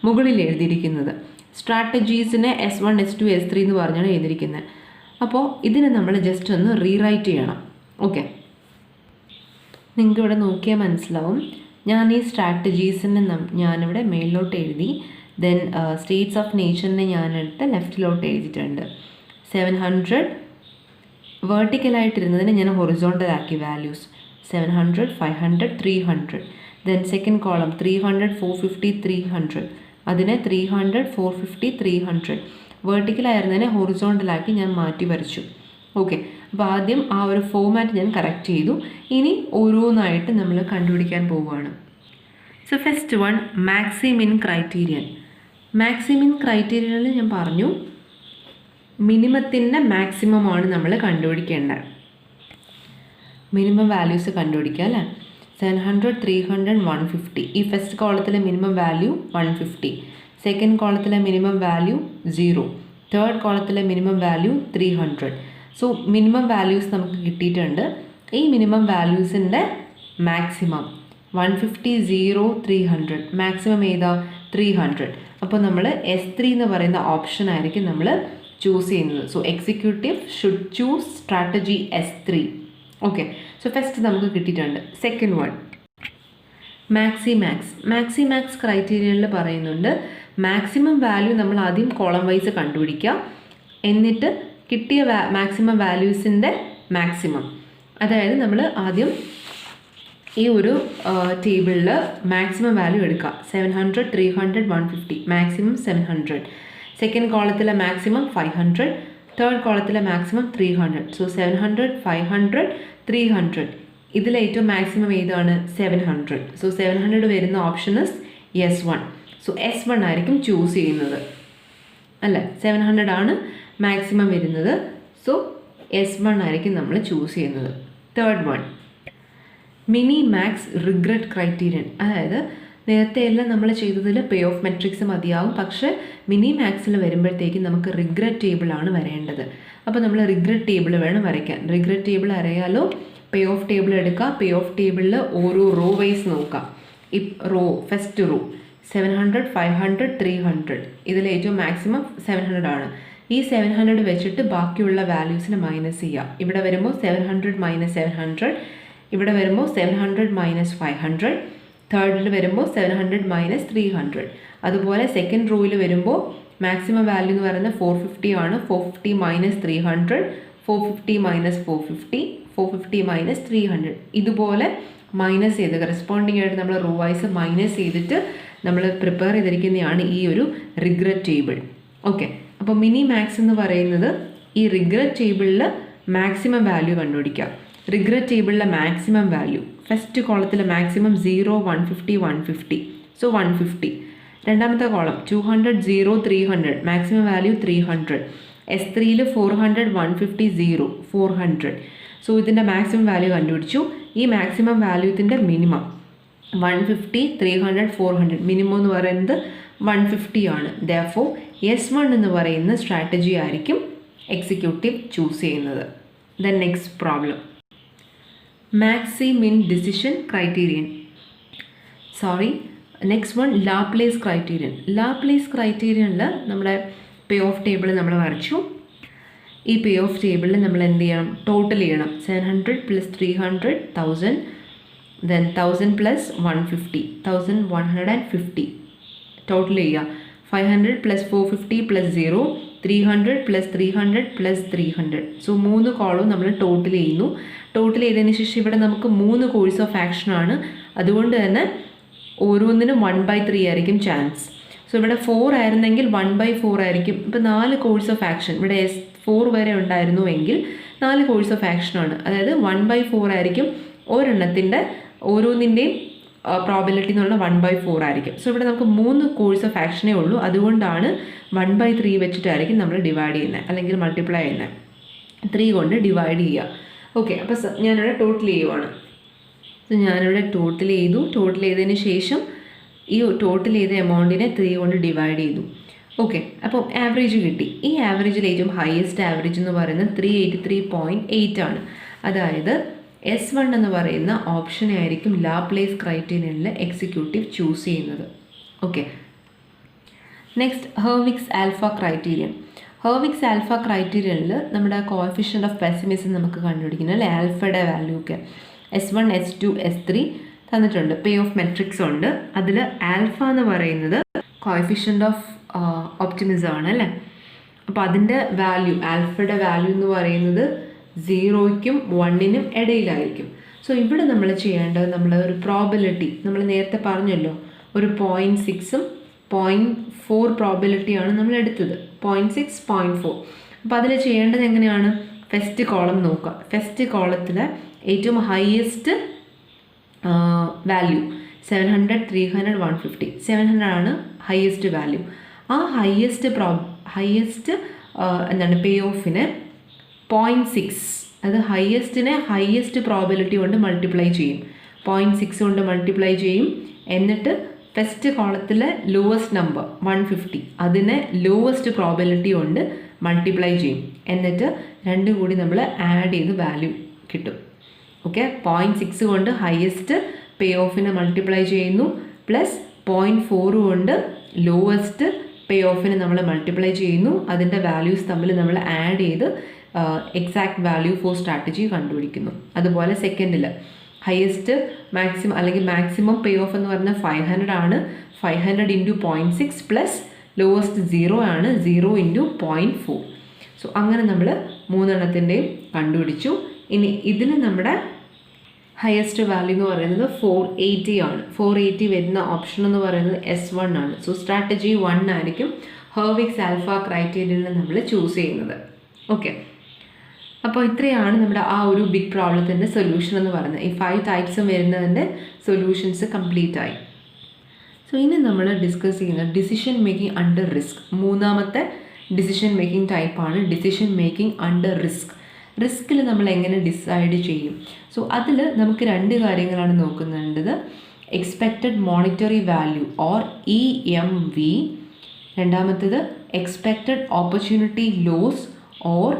മുകളിൽ എഴുതിയിരിക്കുന്നത്. സ്ട്രാറ്റജീസിനെ S1, S2, S3 എന്ന് പറഞ്ഞാണ് എഴുതിയിരിക്കുന്നത്. അപ്പോൾ ഇതിനെ നമ്മൾ ജസ്റ്റ് ഒന്ന് റീറൈറ്റ് ചെയ്യണം. ഓക്കെ, നിങ്ങൾക്ക് ഇവിടെ നോക്കിയാൽ മനസ്സിലാവും. ഞാൻ ഈ സ്ട്രാറ്റജീസിനെ ഞാനിവിടെ മേളിലോട്ട് എഴുതി. ദെൻ സ്റ്റേറ്റ്സ് ഓഫ് നേച്ചറിനെ ഞാനെടുത്ത് ലെഫ്റ്റിലോട്ട് എഴുതിയിട്ടുണ്ട്. 700 വേർട്ടിക്കലായിട്ടിരുന്നതിന് ഞാൻ ഹൊറിസോണ്ടൽ ആക്കി വാല്യൂസ്. 700, 500, 300. Then second column 300, 450, 300. അതിനെ 300, 450, 300. വേർട്ടിക്കലായിരുന്നതിനെ ഹൊറിസോണ്ടലാക്കി ഞാൻ മാറ്റി വരച്ചു. ഓക്കെ, അപ്പോൾ ആദ്യം ആ ഒരു ഫോമാറ്റ് ഞാൻ കറക്റ്റ് ചെയ്തു. ഇനി ഓരോന്നായിട്ട് നമ്മൾ കണ്ടുപിടിക്കാൻ പോവുകയാണ്. So first one maximin criterion. Maximin ക്രൈറ്റീരിയനിൽ ഞാൻ പറഞ്ഞു മിനിമത്തിൻ്റെ മാക്സിമമാണ് നമ്മൾ കണ്ടുപിടിക്കേണ്ടത്. മിനിമം വാല്യൂസ് കണ്ടുപിടിക്കുക അല്ലേ. 700, 300, 150. ഈ ഫസ്റ്റ് കോളത്തിലെ മിനിമം വാല്യൂ 150. സെക്കൻഡ് കോളത്തിലെ മിനിമം വാല്യൂ 0. തേർഡ് കോളത്തിലെ minimum value 300. So minimum values നമുക്ക് കിട്ടിയിട്ടുണ്ട്. ഈ മിനിമം വാല്യൂസിൻ്റെ മാക്സിമം 150, 0, 300. മാക്സിമം ഏതാ 300. അപ്പോൾ നമ്മൾ S3 എന്ന് പറയുന്ന ഓപ്ഷൻ ആയിരിക്കും നമ്മൾ ചൂസ് ചെയ്യുന്നത്. So executive should choose strategy S3. Okay, so first നമുക്ക് കിട്ടിയിട്ടുണ്ട്. Second one maximax. Maximax ക്രൈറ്റീരിയനിൽ പറയുന്നുണ്ട് മാക്സിമം വാല്യൂ നമ്മൾ ആദ്യം കോളം വൈസ് കണ്ടുപിടിക്കുക, എന്നിട്ട് കിട്ടിയ മാക്സിമം വാല്യൂസിൻ്റെ മാക്സിമം. അതായത് നമ്മൾ ആദ്യം ഈ ഒരു ടേബിളിൽ മാക്സിമം വാല്യൂ എടുക്കുക. 700, 300, 150. മാക്സിമം 700. സെക്കൻഡ് കോളത്തിലെ മാക്സിമം 500. തേർഡ് കോളത്തിലെ മാക്സിമം 300. സോ 700, 500, 300. ഇതിൽ ഏറ്റവും മാക്സിമം ഏതാണ് 700. സോ 700 വരുന്ന option is S1. So S1 ആയിരിക്കും ചൂസ് ചെയ്യുന്നത് അല്ലേ. 700 ആണ് മാക്സിമം വരുന്നത്. സോ S1 ആയിരിക്കും നമ്മൾ ചൂസ് ചെയ്യുന്നത്. Third one minimax regret criterion. അതായത് നേരത്തെ എല്ലാം നമ്മൾ ചെയ്തതിൽ പേ ഓഫ് മെട്രിക്സ് മതിയാവും, പക്ഷേ മിനി മാക്സിൽ വരുമ്പോഴത്തേക്കും നമുക്ക് റിഗ്രറ്റ് ടേബിളാണ് വരേണ്ടത്. അപ്പോൾ നമ്മൾ റിഗ്രറ്റ് ടേബിൾ വേണം വരയ്ക്കാൻ. റിഗ്രറ്റ് ടേബിൾ അറിയാലോ, പേ ഓഫ് ടേബിൾ എടുക്കുക. പേ ഓഫ് ടേബിളിൽ ഓരോ റോ വൈസ് നോക്കാം. ഈ റോ ഫസ്റ്റ് റോ 700, 500, 300. ഇതിൽ ഏറ്റവും മാക്സിമം 700 ആണ്. ഈ 700 വെച്ചിട്ട് ബാക്കിയുള്ള വാല്യൂസിനെ മൈനസ് ചെയ്യുക. ഇവിടെ വരുമ്പോൾ 700 - 700. ഇവിടെ വരുമ്പോൾ 700 - 500. തേർഡിൽ വരുമ്പോൾ 700 - 300. അതുപോലെ സെക്കൻഡ് റോയിൽ വരുമ്പോൾ മാക്സിമം വാല്യൂ എന്ന് പറയുന്നത് 450 ആണ്. 450 - 300, 450 - 450, 450 - 300. ഇതുപോലെ മൈനസ് ചെയ്ത് കറസ്പോണ്ടിങ് ആയിട്ട് നമ്മൾ റോ വൈസ് മൈനസ് ചെയ്തിട്ട് നമ്മൾ പ്രിപ്പയർ ചെയ്തിരിക്കുന്നതാണ് ഈ ഒരു റിഗ്രറ്റ് ടേബിൾ. ഓക്കെ, അപ്പോൾ മിനി മാക്സ് എന്ന് പറയുന്നത് ഈ റിഗ്രറ്റ് ടേബിളിൽ മാക്സിമം വാല്യൂ കണ്ടുപിടിക്കുക. റിഗ്രറ്റ് ടേബിളിലെ മാക്സിമം വാല്യൂ ഫസ്റ്റ് കോളത്തിലെ മാക്സിമം 0, 150, 150. സോ 150. രണ്ടാമത്തെ കോളം 200, 0, 300. Maximum value 300. S3യിൽ 400, 150, 0, 400. സോ ഇതിൻ്റെ മാക്സിമം വാല്യൂ കണ്ടുപിടിച്ചു. ഈ മാക്സിമം വാല്യൂത്തിൻ്റെ മിനിമം 150, 300, 400. മിനിമം എന്ന് പറയുന്നത് 150 ആണ്. ദെയർഫോർ S1 എന്ന് പറയുന്ന സ്ട്രാറ്റജി ആയിരിക്കും എക്സിക്യൂട്ടീവ് ചൂസ് ചെയ്യുന്നത്. Then next problem maximin decision criterion. Next one Laplace criterion. Laplace ക്രൈറ്റീരിയനിൽ നമ്മുടെ പേ ഓഫ് ടേബിൾ നമ്മൾ വരച്ചു. ഈ പേ ഓഫ് ടേബിളിൽ നമ്മൾ എന്ത് ചെയ്യണം, ടോട്ടൽ ചെയ്യണം. 700 + 300 1000, then 1000 + 150 1150 ടോട്ടൽ ചെയ്യുക. 500 + 450 + 0 300 + 300 + 300. സോ 3 കോളം നമ്മൾ ടോട്ടൽ ചെയ്യുന്നു. ടോട്ടൽ ചെയ്തതിന് ശേഷം ഇവിടെ നമുക്ക് 3 കോഴ്സ് ഓഫ് ആക്ഷൻ ആണ്. അതുകൊണ്ട് തന്നെ ഓരോന്നിനും 1/3 ആയിരിക്കും ചാൻസ്. സോ ഇവിടെ 4 ആയിരുന്നെങ്കിൽ 1/4 ആയിരിക്കും. ഇപ്പോൾ 4 കോഴ്സ് ഓഫ് ആക്ഷൻ, ഇവിടെ S4 വരെ ഉണ്ടായിരുന്നുവെങ്കിൽ 4 കോഴ്സ് ഓഫ് ആക്ഷനാണ്. അതായത് 1/4 ആയിരിക്കും ഒരെണ്ണത്തിൻ്റെ, ഓരോന്നിൻ്റെയും പ്രോബിലിറ്റി എന്നുള്ള 1/4 ആയിരിക്കും. സോ ഇവിടെ നമുക്ക് 3 കോഴ്സ് ഓഫ് ആക്ഷനേ ഉള്ളൂ. അതുകൊണ്ടാണ് 1/3 വെച്ചിട്ടായിരിക്കും നമ്മൾ ഡിവൈഡ് ചെയ്യുന്നത് അല്ലെങ്കിൽ മൾട്ടിപ്ലൈ ചെയ്യുന്നത്. 3 കൊണ്ട് ഡിവൈഡ് ചെയ്യുക. ഓക്കെ, അപ്പോൾ ഞാനിവിടെ ടോട്ടൽ ചെയ്യുവാണ്. സോ ഞാനിവിടെ ടോട്ടൽ ചെയ്തു. ടോട്ടൽ ചെയ്തതിന് ശേഷം ഈ ടോട്ടൽ ചെയ്ത എമൗണ്ടിനെ 3 കൊണ്ട് ഡിവൈഡ് ചെയ്തു. ഓക്കെ, അപ്പോൾ ആവറേജ് കിട്ടി. ഈ ആവറേജിൽ ഏറ്റവും ഹയസ്റ്റ് ആവറേജ് എന്ന് പറയുന്നത് 383.8 ആണ്. അതായത് S1 എന്ന് പറയുന്ന ഓപ്ഷനെ ആയിരിക്കും ലാപ്ലേസ് ക്രൈറ്റീരിയനിൽ എക്സിക്യൂട്ടീവ് ചൂസ് ചെയ്യുന്നത്. Okay, next Hurwicz alpha criterion. Hurwicz alpha ക്രൈറ്റീരിയനിൽ നമ്മുടെ കോഎഫിഷ്യൻ്റ് ഓഫ് പെസിമിസം നമുക്ക് കണ്ടുപിടിക്കുന്നത്, അല്ലെ, ആൽഫയുടെ വാല്യൂ ഒക്കെ S1 S2 S3 തന്നിട്ടുണ്ട്. പേ ഓഫ് മെട്രിക്സ് ഉണ്ട്. അതിൽ ആൽഫ എന്ന് പറയുന്നത് കോഎഫിഷ്യൻ്റ് ഓഫ് ഒപ്റ്റിമിസം ആണ്, അല്ലേ. അപ്പോൾ അതിൻ്റെ വാല്യൂ, ആൽഫയുടെ വാല്യൂ എന്ന് പറയുന്നത് 0ക്കും 1നും ഇടയിലായിരിക്കും. സോ ഇവിടെ നമ്മൾ ചെയ്യേണ്ടത്, നമ്മൾ ഒരു പ്രോബിലിറ്റി, നമ്മൾ നേരത്തെ പറഞ്ഞല്ലോ, ഒരു 0.6ഉം 0.4 പ്രോബിലിറ്റിയാണ് നമ്മൾ എടുത്തത്. 0.6 0.4. അപ്പോൾ അതിൽ ചെയ്യേണ്ടത് എങ്ങനെയാണ്, ഫസ്റ്റ് കോളം നോക്കുക. ഫസ്റ്റ് കോളത്തിൽ ഏറ്റവും ഹയസ്റ്റ് വാല്യൂ 700 300 150. 700 ആണ് ഹയസ്റ്റ് വാല്യൂ. ആ ഹയസ്റ്റ് എന്താണ് പേ ഓഫിന് 0.6, അത് ഹയസ്റ്റ് പ്രോബിലിറ്റി കൊണ്ട് മൾട്ടിപ്ലൈ ചെയ്യും. 0.6 കൊണ്ട് മൾട്ടിപ്ലൈ ചെയ്യും. എന്നിട്ട് ഫസ്റ്റ് കോളത്തിലെ ലോവസ്റ്റ് നമ്പർ 150, അതിനെ ലോവസ്റ്റ് പ്രോബിലിറ്റി കൊണ്ട് മൾട്ടിപ്ലൈ ചെയ്യും. എന്നിട്ട് രണ്ടും കൂടി നമ്മൾ ആഡ് ചെയ്ത് വാല്യൂ കിട്ടും. ഓക്കെ, 0.6 കൊണ്ട് ഹയസ്റ്റ് പേ ഓഫിനെ മൾട്ടിപ്ലൈ ചെയ്യുന്നു, പ്ലസ് 0.4 കൊണ്ട് ലോവസ്റ്റ് പേ ഓഫിനെ നമ്മൾ മൾട്ടിപ്ലൈ ചെയ്യുന്നു. അതിൻ്റെ വാല്യൂസ് തമ്മിൽ നമ്മൾ ആഡ് ചെയ്ത് എക്സാക്ട് വാല്യൂ ഫോർ സ്ട്രാറ്റജി കണ്ടുപിടിക്കുന്നു. അതുപോലെ സെക്കൻഡിൽ ഹയസ്റ്റ് മാക്സിമം അല്ലെങ്കിൽ മാക്സിമം പേ ഓഫ് എന്ന് പറഞ്ഞാൽ 500 ആണ്. 500 × 0.6 പ്ലസ് ലോവസ്റ്റ് 0 ആണ്. 0 × 0.4. സോ അങ്ങനെ നമ്മൾ 3 എണ്ണത്തിൻ്റെയും കണ്ടുപിടിച്ചു. ഇനി ഇതിന് നമ്മുടെ ഹയസ്റ്റ് വാല്യൂ എന്ന് പറയുന്നത് 480 ആണ്. 480 വരുന്ന ഓപ്ഷൻ എന്ന് പറയുന്നത് S1 ആണ്. സോ സ്ട്രാറ്റജി 1 ആയിരിക്കും ഹെർവിക്സ് ആൽഫ ക്രൈറ്റീരിയനിൽ നമ്മൾ ചൂസ് ചെയ്യുന്നത്. ഓക്കെ, അപ്പോൾ ഇത്രയാണ് നമ്മുടെ ആ ഒരു ബിഗ് പ്രോബ്ലത്തിൻ്റെ സൊല്യൂഷൻ എന്ന് പറയുന്നത്. ഈ 5 ടൈപ്സും വരുന്നതിൻ്റെ സൊല്യൂഷൻസ് കംപ്ലീറ്റ് ആയി. സോ ഇനി നമ്മൾ ഡിസ്കസ് ചെയ്യുന്നത് ഡിസിഷൻ മേക്കിംഗ് അണ്ടർ റിസ്ക്. മൂന്നാമത്തെ ഡിസിഷൻ മേക്കിംഗ് ടൈപ്പാണ് ഡിസിഷൻ മേക്കിംഗ് അണ്ടർ റിസ്ക്. റിസ്കിൽ നമ്മൾ എങ്ങനെ ഡിസൈഡ് ചെയ്യും? സോ അതിൽ നമുക്ക് 2 കാര്യങ്ങളാണ് നോക്കുന്നുണ്ടത്. Expected monetary value or EMV. രണ്ടാമത്തേത് expected opportunity loss or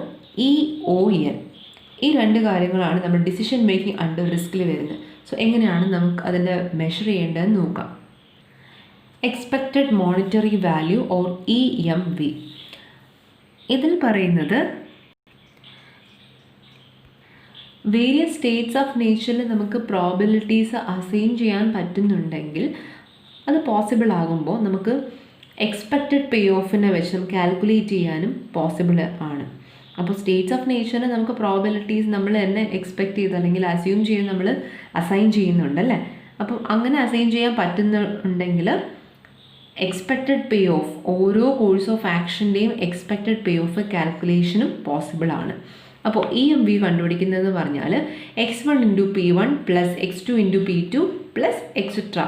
EON. ഈ 2 കാര്യങ്ങളാണ് നമ്മൾ ഡിസിഷൻ മേക്കിംഗ് അണ്ടർ റിസ്കിൽ വരുന്നത്. സോ എങ്ങനെയാണ് നമുക്ക് അതിൻ്റെ മെഷർ ചെയ്യേണ്ടതെന്ന് നോക്കാം. Expected monetary value or EMV. ഇതിൽ പറയുന്നത് വേരിയസ് സ്റ്റേറ്റ്സ് ഓഫ് നേച്ചറിൽ നമുക്ക് പ്രോബിലിറ്റീസ് അസൈൻ ചെയ്യാൻ പറ്റുന്നുണ്ടെങ്കിൽ, അത് പോസിബിൾ ആകുമ്പോൾ നമുക്ക് എക്സ്പെക്റ്റഡ് പേ ഓഫിനെ വെച്ച് നമുക്ക് കാൽക്കുലേറ്റ് ചെയ്യാനും പോസിബിൾ ആണ്. അപ്പോൾ സ്റ്റേറ്റ്സ് ഓഫ് നേച്ചറിൽ നമുക്ക് പ്രോബിലിറ്റീസ് നമ്മൾ തന്നെ എക്സ്പെക്റ്റ് ചെയ്ത് അല്ലെങ്കിൽ അസ്യൂം ചെയ്ത് നമ്മൾ അസൈൻ ചെയ്യുന്നുണ്ടല്ലേ. അപ്പം അങ്ങനെ അസൈൻ ചെയ്യാൻ പറ്റുന്നുണ്ടെങ്കിൽ എക്സ്പെക്റ്റഡ് പേ ഓഫ്, ഓരോ കോഴ്സ് ഓഫ് ആക്ഷൻ്റെയും എക്സ്പെക്റ്റഡ് പേ ഓഫ് കാൽക്കുലേഷനും പോസിബിൾ ആണ്. അപ്പോൾ EMV കണ്ടുപിടിക്കുന്നതെന്ന് പറഞ്ഞാൽ x1 × P1 + x2 × P2 + etcetera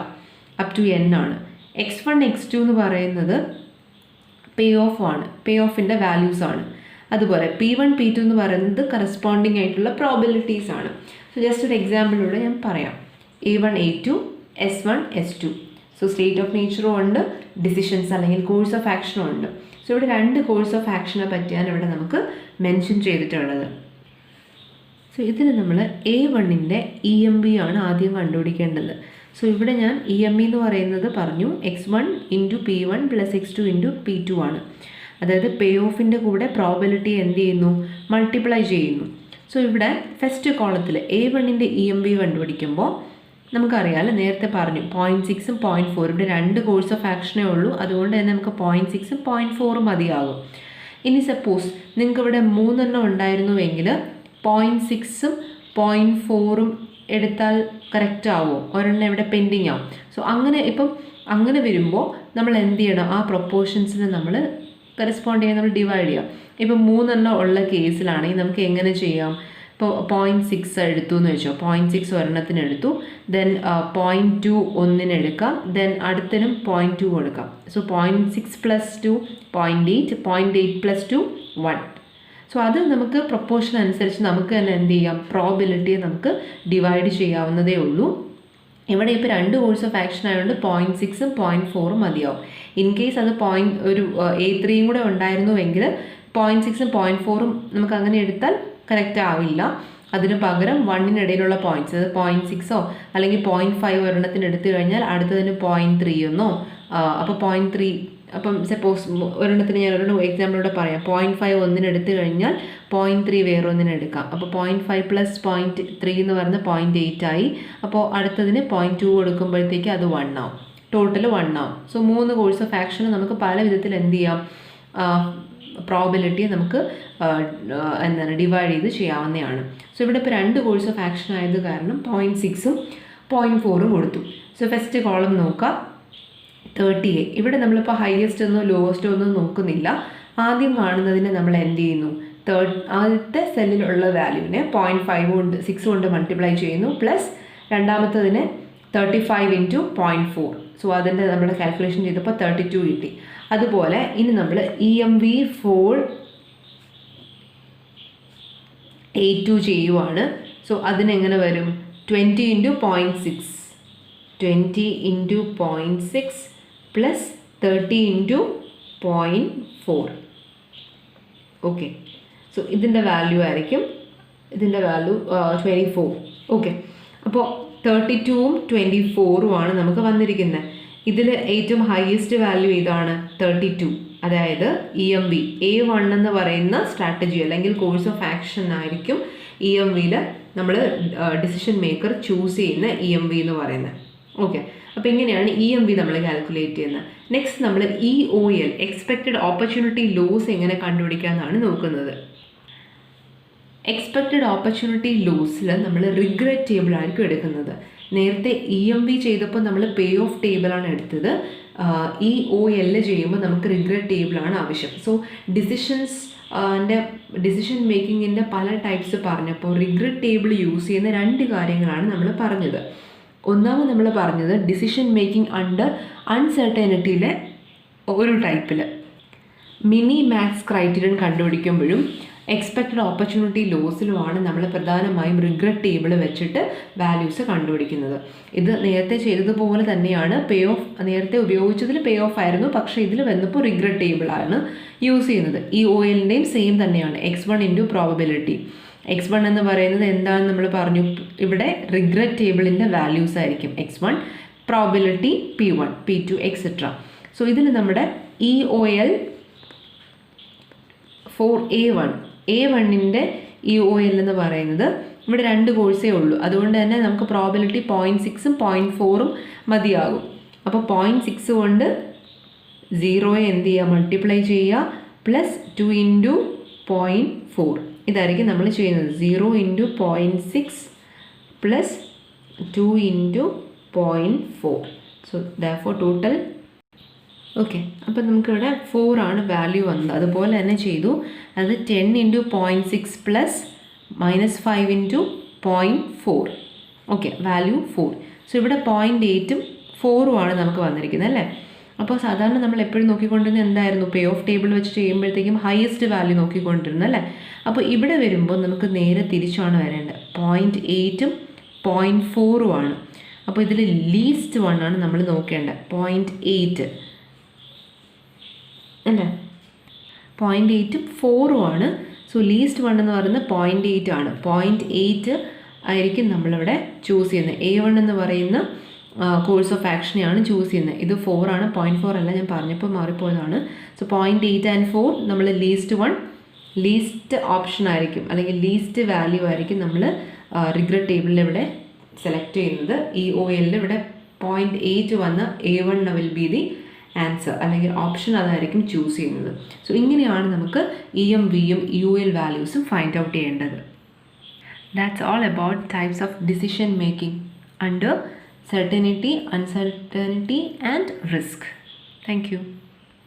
up to n ആണ്. x1 x2 എന്ന് പറയുന്നത് പേ ഓഫ് ആണ്, പേ ഓഫിൻ്റെ വാല്യൂസ് ആണ്. അതുപോലെ P1 P2 എന്ന് പറയുന്നത് കറസ്പോണ്ടിങ് ആയിട്ടുള്ള പ്രോബിലിറ്റീസ് ആണ്. സോ ജസ്റ്റ് ഒരു എക്സാമ്പിളിലൂടെ ഞാൻ പറയാം. A1 A2 S1 S2. So state of നേച്ചറും ഉണ്ട്, ഡിസിഷൻസ് അല്ലെങ്കിൽ കോഴ്സ് ഓഫ് ആക്ഷനും ഉണ്ട്. സോ ഇവിടെ 2 കോഴ്സ് ഓഫ് ആക്ഷനെ പറ്റിയാണ് ഇവിടെ നമുക്ക് മെൻഷൻ ചെയ്തിട്ടുള്ളത്. സോ ഇതിന് നമ്മൾ A1ൻ്റെ EMV ആണ് ആദ്യം കണ്ടുപിടിക്കേണ്ടത്. സോ ഇവിടെ ഞാൻ EMV എന്ന് പറയുന്നത് പറഞ്ഞു x1 × P1 + x2 × P2 ആണ്. അതായത് പേ ഓഫിൻ്റെ കൂടെ പ്രോബിലിറ്റി എന്ത് ചെയ്യുന്നു, മൾട്ടിപ്ലൈ ചെയ്യുന്നു. സോ ഇവിടെ ഫസ്റ്റ് കോളത്തിൽ A1ൻ്റെ EMV കണ്ടുപിടിക്കുമ്പോൾ നമുക്കറിയാമല്ലോ, നേരത്തെ പറഞ്ഞു 0.6ഉം 0.4 ഇവിടെ 2 കോഴ്സ് ഓഫ് ആക്ഷനേ ഉള്ളൂ, അതുകൊണ്ട് തന്നെ നമുക്ക് 0.6ഉം 0.4ഉം മതിയാകും. ഇനി സപ്പോസ് നിങ്ങൾക്ക് ഇവിടെ 3 ഉണ്ടായിരുന്നുവെങ്കിൽ 0.6ഉം 0.4ഉം എടുത്താൽ കറക്റ്റ് ആവുമോ? ഒരെണ്ണം ഇവിടെ പെൻഡിങ് ആവും. സോ അങ്ങനെ വരുമ്പോൾ നമ്മൾ എന്ത് ചെയ്യണം, ആ പ്രൊപ്പോർഷൻസിനെ നമ്മൾ കറസ്പോണ്ട് ചെയ്യാൻ നമ്മൾ ഡിവൈഡ് ചെയ്യാം. ഇപ്പം 3 ഉള്ള കേസിലാണെങ്കിൽ നമുക്ക് എങ്ങനെ ചെയ്യാം? ഇപ്പോൾ 0.6 എടുത്തു എന്ന് വെച്ചോ, 0.6 ഒരെണ്ണത്തിന് എടുത്തു, ദെൻ 0.2 ഒന്നിന് എടുക്കാം, ദെൻ അടുത്തതിനും 0.2 കൊടുക്കാം. സോ 0.6 + 2 0.8, 0.8 + 2 1. സോ അത് നമുക്ക് പ്രൊപ്പോർഷൻ അനുസരിച്ച് നമുക്ക് തന്നെ എന്ത് ചെയ്യാം, പ്രോബിലിറ്റിയെ നമുക്ക് ഡിവൈഡ് ചെയ്യാവുന്നതേ ഉള്ളൂ. ഇവിടെ ഇപ്പോൾ 2 കോഴ്സ് ഓഫ് ആക്ഷൻ ആയതുകൊണ്ട് 0.6ഉം 0.4ഉം മതിയാവും. ഇൻ കേസ് അത് A3യും കൂടെ ഉണ്ടായിരുന്നുവെങ്കിൽ 0.6ഉം 0.4ഉം നമുക്ക് അങ്ങനെ എടുത്താൽ കറക്റ്റ് ആവില്ല. അതിന് പകരം 1-നിടയിലുള്ള പോയിന്റ്സ്, അത് 0.6ഓ അല്ലെങ്കിൽ 0.5 ഒരെണ്ണത്തിന് എടുത്തു കഴിഞ്ഞാൽ അടുത്തതിന് 0.3 എന്നോ, അപ്പോൾ 0.3, അപ്പം സപ്പോസ് ഒരെണ്ണത്തിന് ഞാൻ ഒരു എക്സാമ്പിളോടെ പറയാം, 0.5 ഒന്നിന് എടുത്തു കഴിഞ്ഞാൽ 0.3 വേറൊന്നിന് എടുക്കാം. അപ്പോൾ 0.5 + 0.3 എന്ന് പറയുന്നത് 0.8 ആയി. അപ്പോൾ അടുത്തതിന് 0.2 കൊടുക്കുമ്പോഴത്തേക്ക് അത് 1 ആവും, ടോട്ടൽ 1 ആവും. സോ 3 കോഴ്സ് ഓഫ് ആക്ഷന് നമുക്ക് പല വിധത്തിൽ എന്ത് ചെയ്യാം, പ്രോബിലിറ്റിയെ നമുക്ക് ഡിവൈഡ് ചെയ്ത് ചെയ്യാവുന്നതാണ്. സോ ഇവിടെ ഇപ്പോൾ 2 കോഴ്സ് ഓഫ് ആക്ഷൻ ആയത് കാരണം 0.6ഉം 0.4ഉം കൊടുത്തു. സോ ഫസ്റ്റ് കോളം നോക്കാം, 30A. ഇവിടെ നമ്മളിപ്പോൾ ഹയസ്റ്റ് ഒന്നും ലോവസ്റ്റ് ഒന്നും നോക്കുന്നില്ല. ആദ്യം കാണുന്നതിനെ നമ്മൾ എന്ത് ചെയ്യുന്നു, ആദ്യത്തെ സെല്ലിലുള്ള വാല്യൂവിനെ 0.5 കൊണ്ട് 6 കൊണ്ട് മൾട്ടിപ്ലൈ ചെയ്യുന്നു, പ്ലസ് രണ്ടാമത്തതിനെ 35 × 0.4. സോ അതിൻ്റെ നമ്മൾ കാൽക്കുലേഷൻ ചെയ്തപ്പോൾ 32 കിട്ടി. അതുപോലെ ഇനി നമ്മൾ EMV 4A2 ചെയ്യുവാണ്. സോ അതിനെങ്ങനെ വരും, 20 × 0.6, 20 × 0.6 പ്ലസ് 30 × 0.4. ഓക്കെ, സോ ഇതിൻ്റെ വാല്യൂ ആയിരിക്കും, ഇതിൻ്റെ വാല്യൂ 24. ഓക്കെ, അപ്പോൾ 32ഉം 24ഉമാണ് നമുക്ക് വന്നിരിക്കുന്നത്. ഇതിൽ ഏറ്റവും ഹയസ്റ്റ് വാല്യൂ ഇതാണ് 32. അതായത് EMV A1 എന്ന് പറയുന്ന സ്ട്രാറ്റജി അല്ലെങ്കിൽ കോഴ്സ് ഓഫ് ആക്ഷൻ ആയിരിക്കും EMVയിൽ നമ്മൾ ഡിസിഷൻ മേക്കർ ചൂസ് ചെയ്യുന്ന EMV എന്ന് പറയുന്നത്. ഓക്കെ, അപ്പോൾ ഇങ്ങനെയാണ് EMV നമ്മൾ കാൽക്കുലേറ്റ് ചെയ്യുന്നത്. നെക്സ്റ്റ് നമ്മൾ EOL എക്സ്പെക്റ്റഡ് ഓപ്പർച്യൂണിറ്റി ലോസ് എങ്ങനെ കണ്ടുപിടിക്കാമെന്നാണ് നോക്കുന്നത്. എക്സ്പെക്റ്റഡ് ഓപ്പർച്യൂണിറ്റി ലോസിൽ നമ്മൾ റിഗ്രറ്റ് ടേബിൾ ആയിരിക്കും എടുക്കുന്നത്. നേരത്തെ EMV ചെയ്തപ്പോൾ നമ്മൾ പേ ഓഫ് ടേബിളാണ് എടുത്തത്. EOL ചെയ്യുമ്പോൾ നമുക്ക് റിഗ്രറ്റ് ടേബിളാണ് ആവശ്യം. സോ ഡിസിഷൻ മേക്കിങ്ങിൻ്റെ പല ടൈപ്സ് പറഞ്ഞപ്പോൾ റിഗ്രറ്റ് ടേബിൾ യൂസ് ചെയ്യുന്ന 2 കാര്യങ്ങളാണ് നമ്മൾ പറഞ്ഞത്. ഒന്നാമത് നമ്മൾ പറഞ്ഞത് ഡിസിഷൻ മേക്കിംഗ് അണ്ടർ അൺസർട്ടനിറ്റിയിലെ ഒരു ടൈപ്പിൽ മിനി മാക്സ് ക്രൈറ്റീരിയൻ കണ്ടുപിടിക്കുമ്പോഴും എക്സ്പെക്റ്റഡ് ഓപ്പർച്യൂണിറ്റി ലോസിലുമാണ് നമ്മൾ പ്രധാനമായും റിഗ്രറ്റ് ടേബിൾ വെച്ചിട്ട് വാല്യൂസ് കണ്ടുപിടിക്കുന്നത്. ഇത് നേരത്തെ ചെയ്തതുപോലെ തന്നെയാണ്. പേ ഓഫ് നേരത്തെ ഉപയോഗിച്ചതിൽ പേ ഓഫ് ആയിരുന്നു, പക്ഷേ ഇതിൽ വന്നപ്പോൾ റിഗ്രറ്റ് ടേബിളാണ് യൂസ് ചെയ്യുന്നത്. EOLൻ്റെയും സെയിം തന്നെയാണ്, x1 × പ്രോബബിലിറ്റി. x1 എന്ന് പറയുന്നത് എന്താണെന്ന് നമ്മൾ പറഞ്ഞു, ഇവിടെ റിഗ്രറ്റ് ടേബിളിൻ്റെ വാല്യൂസ് ആയിരിക്കും x1, probability P1, P2 etcetera. So ഇതിൽ നമ്മുടെ EOL for A1ൻ്റെ EOL എന്ന് പറയുന്നത് ഇവിടെ 2 കോഴ്സേ ഉള്ളൂ. അതുകൊണ്ട് തന്നെ നമുക്ക് പ്രോബബിലിറ്റി 0.6ഉം 0.4ഉം മതിയാകും. അപ്പോൾ 0.6 കൊണ്ട് 0യെ എന്ത് ചെയ്യുക, മൾട്ടിപ്ലൈ ചെയ്യുക, പ്ലസ് 2 × 0.4. ഇതായിരിക്കും നമ്മൾ ചെയ്യുന്നത്. 0 × 0.6 plus 2 × 0.4. So therefore total okay. അപ്പം നമുക്കിവിടെ 4 ആണ് വാല്യൂ വന്നത്. അതുപോലെ തന്നെ ചെയ്തു. അത് 10 × 0.6 പ്ലസ് -5 × 0.4. Okay, value 4. സോ ഇവിടെ 0.8ഉം 4ഉം ആണ് നമുക്ക് വന്നിരിക്കുന്നത് അല്ലേ. അപ്പോൾ സാധാരണ നമ്മൾ എപ്പോഴും നോക്കിക്കൊണ്ടിരുന്നത് എന്തായിരുന്നു, പേ ഓഫ് ടേബിൾ വെച്ച് ചെയ്യുമ്പോഴത്തേക്കും ഹയസ്റ്റ് വാല്യൂ നോക്കിക്കൊണ്ടിരുന്നത് അല്ലേ. അപ്പോൾ ഇവിടെ വരുമ്പോൾ നമുക്ക് നേരെ തിരിച്ചാണ് വരേണ്ടത്. 0.8ഉം 0.4ഉം ആണ്. അപ്പോൾ ഇതിൽ ലീസ്റ്റ് 1 ആണ് നമ്മൾ നോക്കേണ്ടത്, 0.8 അല്ലേ. 0.8ഉം 4ഉം ആണ്. സോ ലീസ്റ്റ് 1 എന്ന് പറയുന്നത് 0.8 ആണ്. 0.8 ആയിരിക്കും നമ്മളിവിടെ ചൂസ് ചെയ്യുന്നത്. A1 എന്ന് പറയുന്ന കോഴ്സ് ഓഫ് ആക്ഷനെയാണ് ചൂസ് ചെയ്യുന്നത്. ഇത് 4 ആണ്, 0.4 അല്ല, ഞാൻ പറഞ്ഞപ്പോൾ മാറിപ്പോയതാണ്. സോ 0.8 ആൻഡ് 4 നമ്മൾ ലീസ്റ്റ് ഓപ്ഷൻ ആയിരിക്കും, അല്ലെങ്കിൽ ലീസ്റ്റ് വാല്യൂ ആയിരിക്കും നമ്മൾ റിഗ്രറ്റ് ടേബിളിൽ ഇവിടെ സെലക്ട് ചെയ്യുന്നത്. ഈ OL ഇവിടെ 0.8 വന്ന A1 will be the answer, അല്ലെങ്കിൽ ഓപ്ഷൻ അതായിരിക്കും ചൂസ് ചെയ്യുന്നത്. സോ ഇങ്ങനെയാണ് നമുക്ക് EM, VM, UL വാല്യൂസും ഫൈൻഡ് ഔട്ട് ചെയ്യേണ്ടത്. That's all about types of decision making under certainty, uncertainty and risk. Thank you.